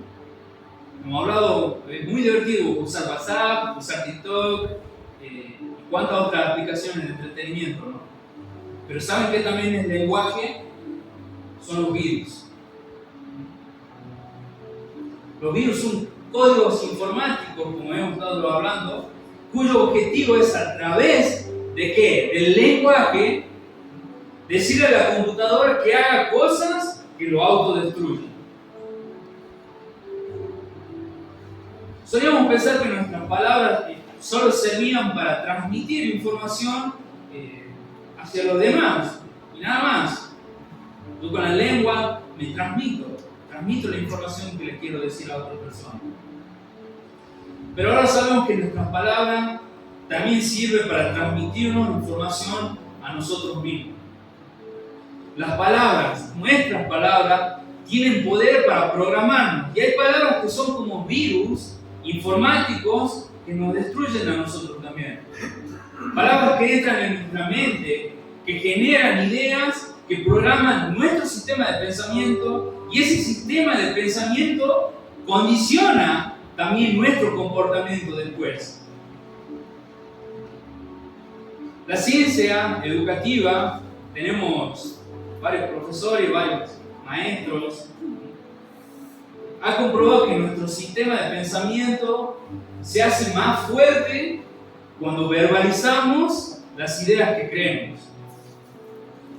hemos hablado, es muy divertido usar WhatsApp, usar TikTok y cuántas otras aplicaciones de entretenimiento, ¿no? Pero ¿saben qué también es lenguaje? Son los virus. Los virus son códigos informáticos, como hemos estado hablando, cuyo objetivo es a través de ¿qué? Del lenguaje, decirle a la computadora que haga cosas que lo autodestruyen. Solíamos pensar que nuestras palabras solo servían para transmitir información hacia los demás y nada más. Yo con la lengua me transmito la información que le quiero decir a otra persona. Pero ahora sabemos que nuestras palabras también sirven para transmitirnos información a nosotros mismos. Las palabras, nuestras palabras, tienen poder para programarnos. Y hay palabras que son como virus informáticos que nos destruyen a nosotros también. Palabras que entran en nuestra mente, que generan ideas, que programan nuestro sistema de pensamiento, y ese sistema de pensamiento condiciona también nuestro comportamiento después. La ciencia educativa, tenemos varios profesores, varios maestros, ha comprobado que nuestro sistema de pensamiento se hace más fuerte cuando verbalizamos las ideas que creemos.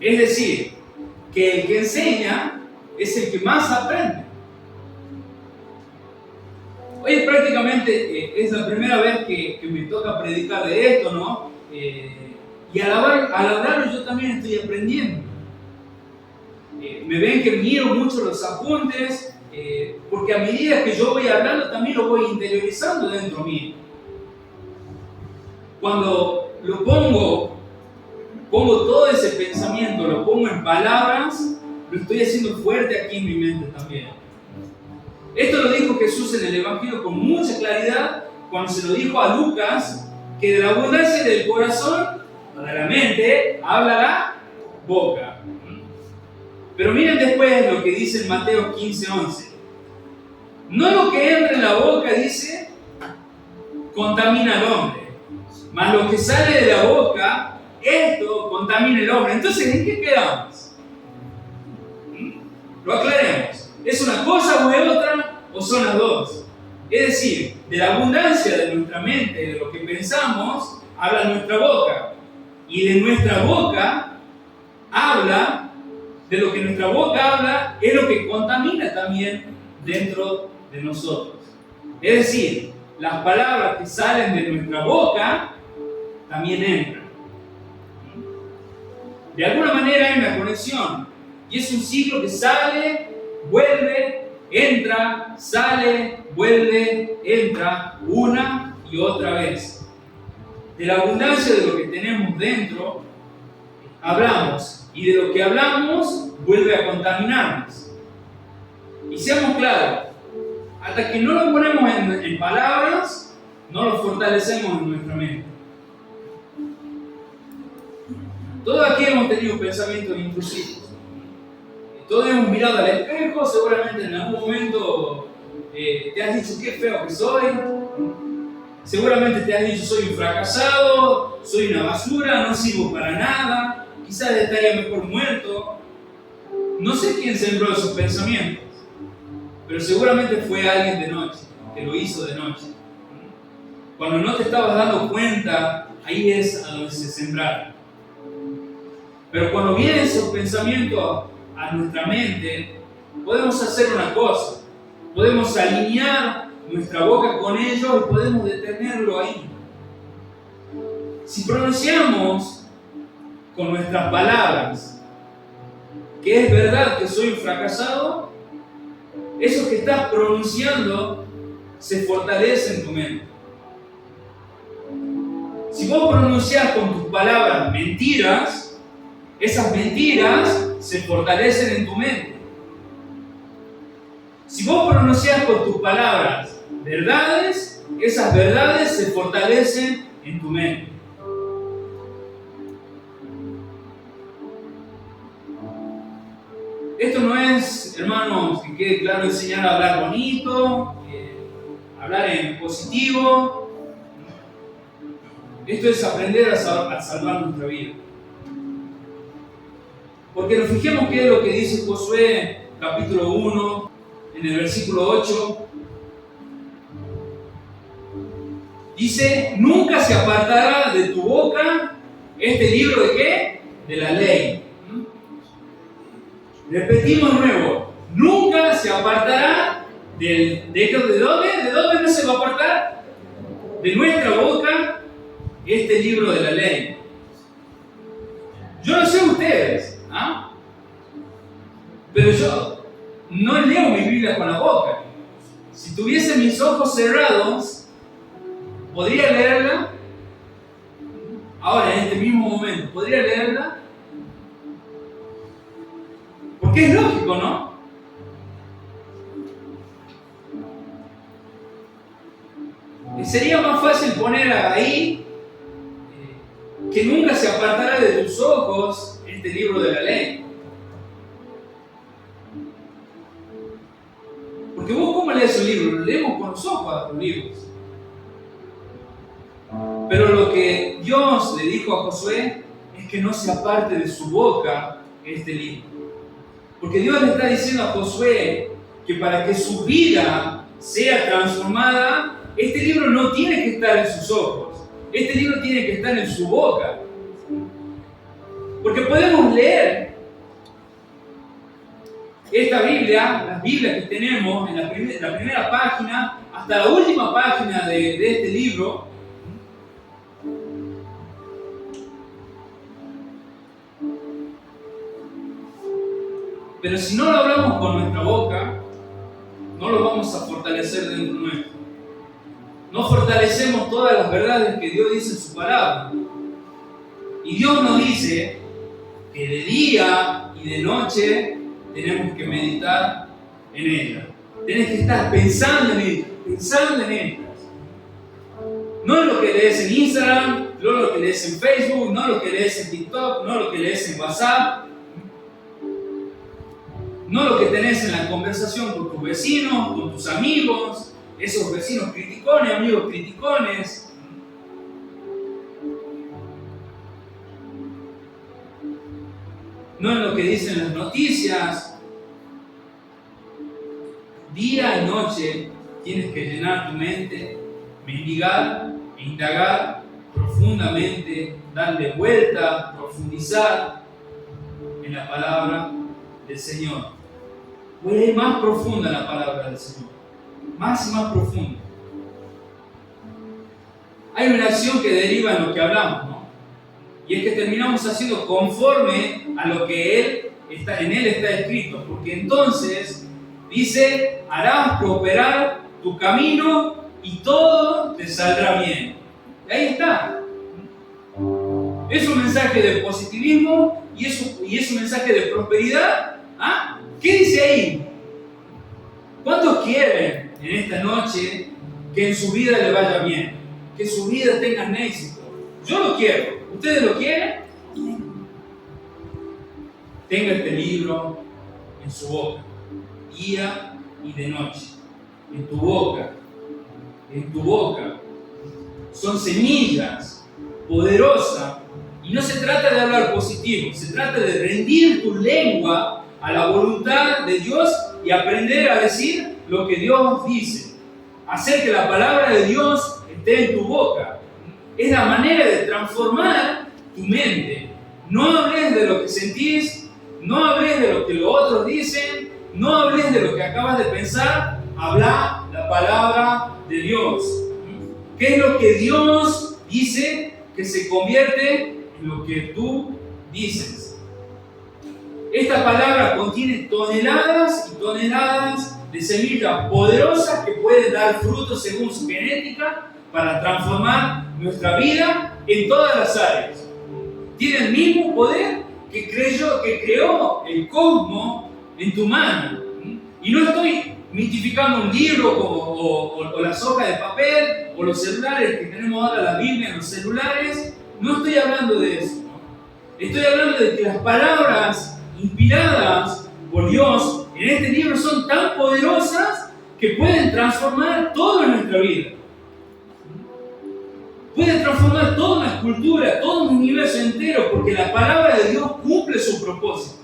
Es decir, que el que enseña es el que más aprende. Hoy prácticamente es la primera vez que me toca predicar de esto, ¿no? Y al hablarlo yo también estoy aprendiendo. Me ven que miro mucho los apuntes, porque a medida que yo voy hablando también lo voy interiorizando dentro mío. Cuando lo pongo todo ese pensamiento, lo pongo en palabras, lo estoy haciendo fuerte aquí en mi mente también. Esto lo dijo Jesús en el Evangelio con mucha claridad cuando se lo dijo a Lucas, que de la abundancia del corazón, de la mente, habla la boca. Pero miren después lo que dice en Mateo 15:11. No lo que entra en la boca, dice, contamina al hombre, mas lo que sale de la boca, esto contamina al hombre. Entonces, ¿en qué quedamos? Lo aclaremos. ¿Es una cosa o es otra o son las dos? Es decir, de la abundancia de nuestra mente, de lo que pensamos, habla nuestra boca. Y de nuestra boca habla, de lo que nuestra boca habla, es lo que contamina también dentro de nosotros. Es decir, las palabras que salen de nuestra boca también entran. De alguna manera hay una conexión. Y es un ciclo que sale, vuelve, entra, sale, vuelve, entra, una y otra vez. De la abundancia de lo que tenemos dentro, hablamos. Y de lo que hablamos, vuelve a contaminarnos. Y seamos claros, hasta que no lo ponemos en palabras, no lo fortalecemos en nuestra mente. Todos aquí hemos tenido pensamientos intrusivos. Todos hemos mirado al espejo, seguramente en algún momento te has dicho qué feo que soy. Seguramente te has dicho soy un fracasado, soy una basura, no sirvo para nada, quizás estaría mejor muerto. No sé quién sembró esos pensamientos, pero seguramente fue alguien de noche, que lo hizo de noche. Cuando no te estabas dando cuenta, ahí es a donde se sembraron. Pero cuando vienen esos pensamientos a nuestra mente, podemos hacer una cosa. Podemos alinear nuestra boca con ellos y podemos detenerlo ahí. Si pronunciamos con nuestras palabras que es verdad que soy un fracasado, eso que estás pronunciando se fortalece en tu mente. Si vos pronunciás con tus palabras mentiras, esas mentiras se fortalecen en tu mente. Si vos pronunciás con tus palabras verdades, esas verdades se fortalecen en tu mente. Esto no es, hermanos, que quede claro, enseñar a hablar bonito, hablar en positivo. Esto es aprender a salvar nuestra vida. Porque nos fijemos qué es lo que dice Josué, capítulo 1, en el versículo 8. Dice, nunca se apartará de tu boca este libro de ¿qué? De la ley. Repetimos de nuevo, nunca se apartará ¿de dónde? ¿De dónde no se va a apartar? De nuestra boca este libro de la ley. Yo no sé ustedes, pero yo no leo mi Biblia con la boca. Si tuviese mis ojos cerrados, ¿podría leerla? Ahora, en este mismo momento, ¿podría leerla? Porque es lógico, ¿no? Sería más fácil poner ahí que nunca se apartará de tus ojos este libro de la ley. Porque vos, ¿cómo lees un libro? Lo leemos con los ojos a los libros. Pero lo que Dios le dijo a Josué es que no se aparte de su boca este libro. Porque Dios le está diciendo a Josué que para que su vida sea transformada, este libro no tiene que estar en sus ojos. Este libro tiene que estar en su boca. Porque podemos leer esta Biblia, las Biblias que tenemos, en la primera página hasta la última página de este libro. Pero si no lo hablamos con nuestra boca, no lo vamos a fortalecer dentro nuestro. No fortalecemos todas las verdades que Dios dice en su palabra. Y Dios nos dice que de día y de noche tenemos que meditar en ella. Tienes que estar pensando en ella, No en lo que lees en Instagram, no lo que lees en Facebook, no lo que lees en TikTok, no lo que lees en WhatsApp. No lo que tenés en la conversación con tus vecinos, con tus amigos, esos vecinos criticones, amigos criticones. No en lo que dicen las noticias. Día y noche tienes que llenar tu mente, mendigar, indagar profundamente, darle vuelta, profundizar en la palabra del Señor. Puede ir más profunda la palabra del Señor. Más y más profunda. Hay una acción que deriva en lo que hablamos, ¿no? Y es que terminamos haciendo conforme a lo que en Él está escrito. Porque entonces dice, harás prosperar tu camino y todo te saldrá bien. Y ahí está. Es un mensaje de positivismo y es un mensaje de prosperidad. ¿Qué dice ahí? ¿Cuántos quieren en esta noche que en su vida le vaya bien? Que su vida tenga éxito. Yo lo quiero. ¿Ustedes lo quieren? Tenga este libro en su boca, día y de noche. En tu boca. En tu boca. Son semillas poderosas. Y no se trata de hablar positivo, se trata de rendir tu lengua a la voluntad de Dios y aprender a decir lo que Dios dice. Hacer que la palabra de Dios esté en tu boca. Es la manera de transformar tu mente. No hables de lo que sentís, no hables de lo que los otros dicen, no hables de lo que acabas de pensar, habla la palabra de Dios. ¿Qué es lo que Dios dice que se convierte en lo que tú dices? Esta palabra contiene toneladas y toneladas de semillas poderosas que pueden dar frutos según su genética para transformar nuestra vida en todas las áreas. Tiene el mismo poder que creó el cosmos en tu mano. Y no estoy mitificando un libro o las hojas de papel o los celulares que tenemos ahora, la Biblia en los celulares. No estoy hablando de eso. Estoy hablando de que las palabras inspiradas por Dios en este libro son tan poderosas que pueden transformar todo en nuestra vida. Pueden transformar toda una cultura, todo un universo entero, porque la palabra de Dios cumple su propósito.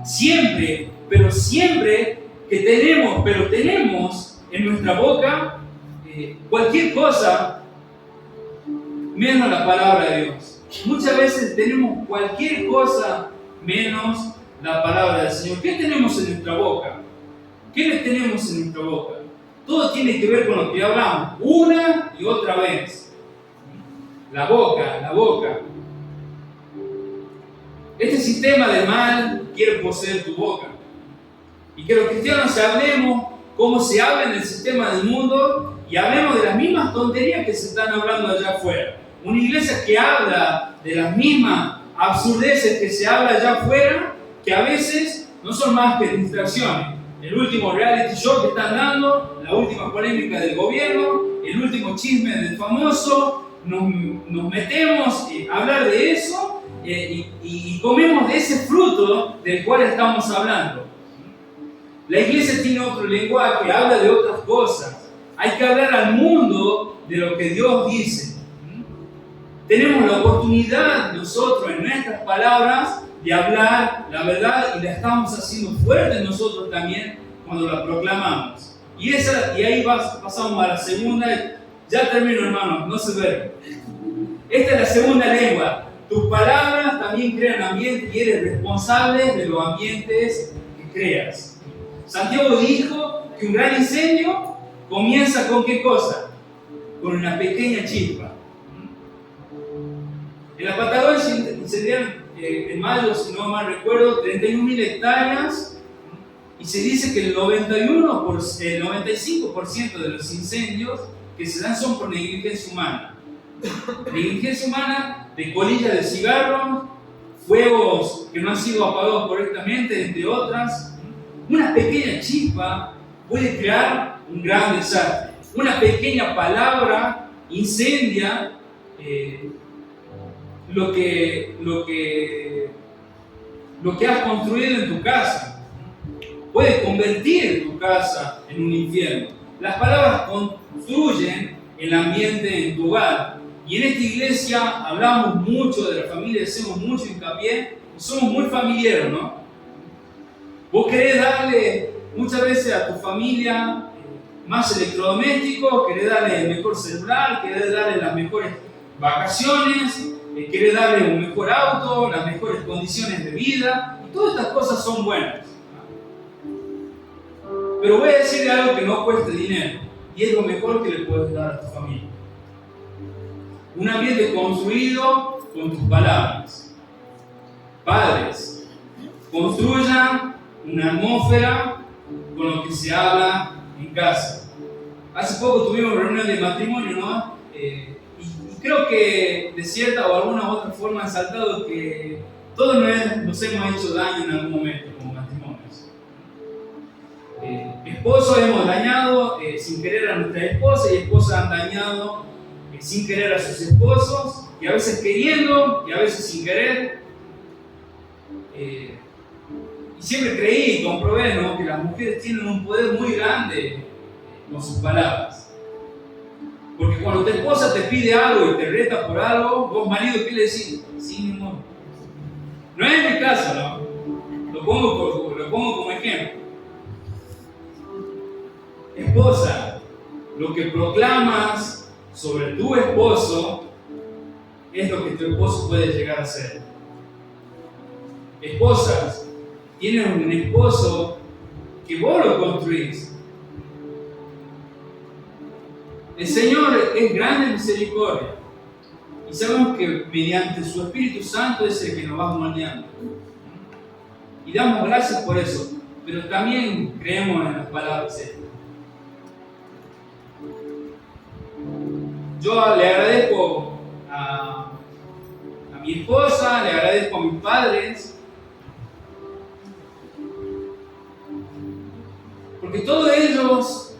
Siempre, pero siempre que tenemos en nuestra boca cualquier cosa menos la palabra de Dios. Muchas veces tenemos cualquier cosa menos la palabra del Señor. ¿Qué tenemos en nuestra boca? ¿Qué tenemos en nuestra boca? Todo tiene que ver con lo que hablamos una y otra vez. La boca. Este sistema de mal quiere poseer tu boca. Y que los cristianos hablemos como se habla en el sistema del mundo y hablemos de las mismas tonterías que se están hablando allá afuera. Una iglesia que habla de las mismas absurdeces que se habla allá afuera, que a veces no son más que distracciones. El último reality show que están dando, la última polémica del gobierno, el último chisme del famoso, nos metemos a hablar de eso y comemos de ese fruto del cual estamos hablando. La iglesia tiene otro lenguaje, habla de otras cosas. Hay que hablar al mundo de lo que Dios dice. Tenemos la oportunidad nosotros en nuestras palabras de hablar la verdad y la estamos haciendo fuerte nosotros también cuando la proclamamos. Y ahí pasamos a la segunda. Ya termino, hermanos, no se duermen. Esta es la segunda lengua. Tus palabras también crean ambiente y eres responsable de los ambientes que creas. Santiago dijo que un gran incendio comienza con ¿qué cosa? Con una pequeña chispa. En la Patagonia se incendiaron en mayo, si no mal recuerdo, 31.000 hectáreas y se dice que el 95% de los incendios que se dan son por negligencia humana. Negligencia humana de colillas de cigarros, fuegos que no han sido apagados correctamente, entre otras. Una pequeña chispa puede crear un gran desastre. Una pequeña palabra incendia lo que has construido en tu casa. Puede convertir tu casa en un infierno. Las palabras construyen el ambiente en tu hogar. Y en esta iglesia hablamos mucho de la familia, hacemos mucho hincapié, somos muy familiares, ¿no? Vos querés darle muchas veces a tu familia más electrodomésticos, querés darle el mejor celular, querés darle las mejores vacaciones, querés darle un mejor auto, las mejores condiciones de vida, y todas estas cosas son buenas. Pero voy a decirle algo que no cueste dinero, y es lo mejor que le puedes dar a tu familia. Un ambiente construido con tus palabras. Padres, construyan una atmósfera con lo que se habla en casa. Hace poco tuvimos reunión de matrimonio, ¿no? Y creo que de cierta o alguna otra forma han saltado que todos nos hemos hecho daño en algún momento como matrimonios. Esposos hemos dañado sin querer a nuestra esposa y esposas han dañado sin querer a sus esposos, y a veces queriendo y a veces sin querer. Y siempre creí y comprobé, ¿no?, que las mujeres tienen un poder muy grande con sus palabras. Porque cuando tu esposa te pide algo y te reta por algo, vos marido, ¿qué le decís? Sí, mi amor. No es mi caso, ¿no? Lo pongo como ejemplo. Esposa, lo que proclamas sobre tu esposo es lo que tu esposo puede llegar a ser. Esposas, tienen un esposo que vos lo construís. El Señor es grande en misericordia y sabemos que mediante su Espíritu Santo es el que nos va moldeando. Y damos gracias por eso. pero también creemos en las palabras estas. Yo le agradezco a mi esposa, le agradezco a mis padres, porque todos ellos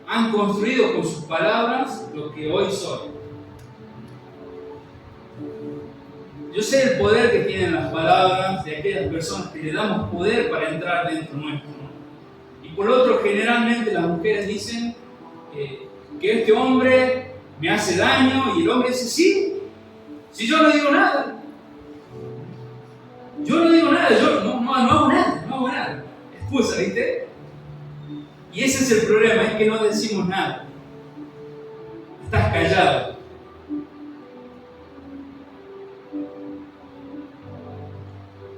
han construido con sus palabras lo que hoy soy. Yo sé el poder que tienen las palabras de aquellas personas que le damos poder para entrar dentro nuestro, ¿no? Y por otro, generalmente las mujeres dicen que este hombre me hace daño, y el hombre dice, sí, si yo no digo nada. Yo no digo nada, yo no hago nada. Excusa, ¿viste? Y ese es el problema, es que no decimos nada. Estás callado.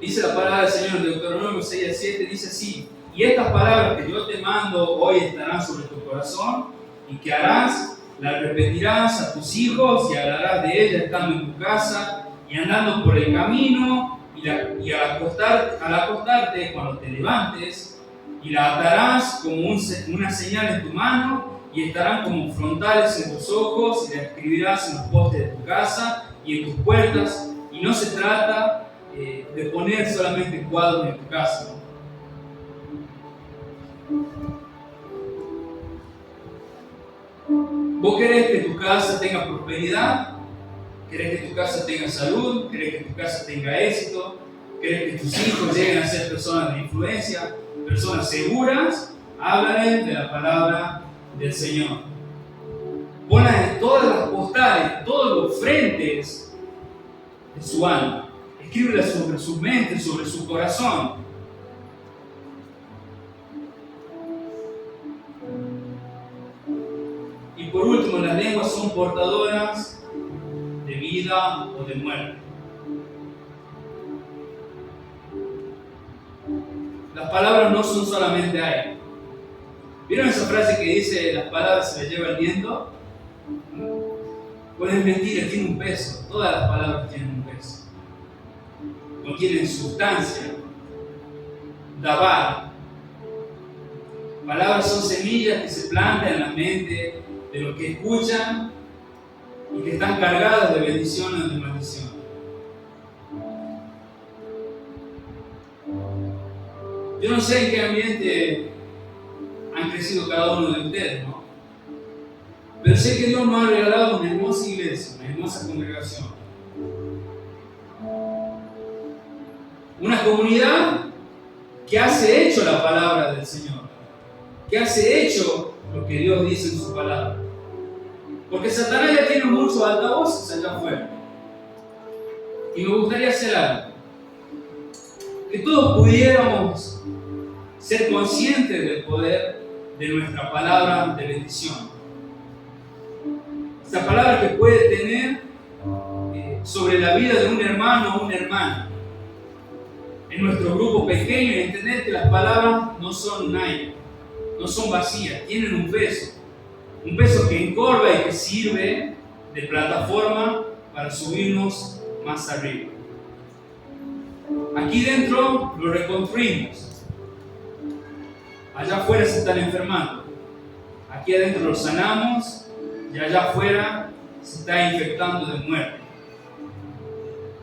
Dice la palabra del Señor en Deuteronomio 6:7, dice así: y estas palabras que yo te mando hoy estarán sobre tu corazón, y que harás, las repetirás a tus hijos, y hablarás de ellas estando en tu casa y andando por el camino, y al acostarte cuando te levantes, y la atarás como una señal en tu mano, y estarán como frontales en tus ojos, y la escribirás en los postes de tu casa y en tus puertas. Y no se trata de poner solamente cuadros en tu casa, ¿no? ¿Vos querés que tu casa tenga prosperidad? ¿Querés que tu casa tenga salud? ¿Querés que tu casa tenga éxito? ¿Querés que tus hijos lleguen a ser personas de influencia, personas seguras? Háblales de la palabra del Señor. Ponlas en todas las postales, en todos los frentes de su alma. Escríbelas sobre su mente, sobre su corazón. Y por último, las lenguas son portadoras de vida o de muerte. Las palabras no son solamente aire. ¿Vieron esa frase que dice las palabras se las lleva el viento? Pues es mentira, tiene un peso. Todas las palabras tienen un peso. Contienen sustancia, dabar. Palabras son semillas que se plantan en la mente de los que escuchan y que están cargadas de bendición o de maldición. Yo no sé en qué ambiente han crecido cada uno de ustedes, ¿no? Pero sé que Dios nos ha regalado una hermosa iglesia, una hermosa congregación. Una comunidad que hace hecho la palabra del Señor, que hace hecho lo que Dios dice en su palabra. Porque Satanás ya tiene muchos altavoces allá afuera. Y me gustaría hacer algo. Que todos pudiéramos ser conscientes del poder de nuestra palabra de bendición. Esa palabra que puede tener sobre la vida de un hermano o una hermana. En nuestro grupo pequeño, y entender que las palabras no son un aire, no son vacías, tienen un peso que encorva y que sirve de plataforma para subirnos más arriba. Aquí dentro lo reconstruimos, allá afuera se están enfermando, aquí adentro lo sanamos y allá afuera se está infectando de muerte.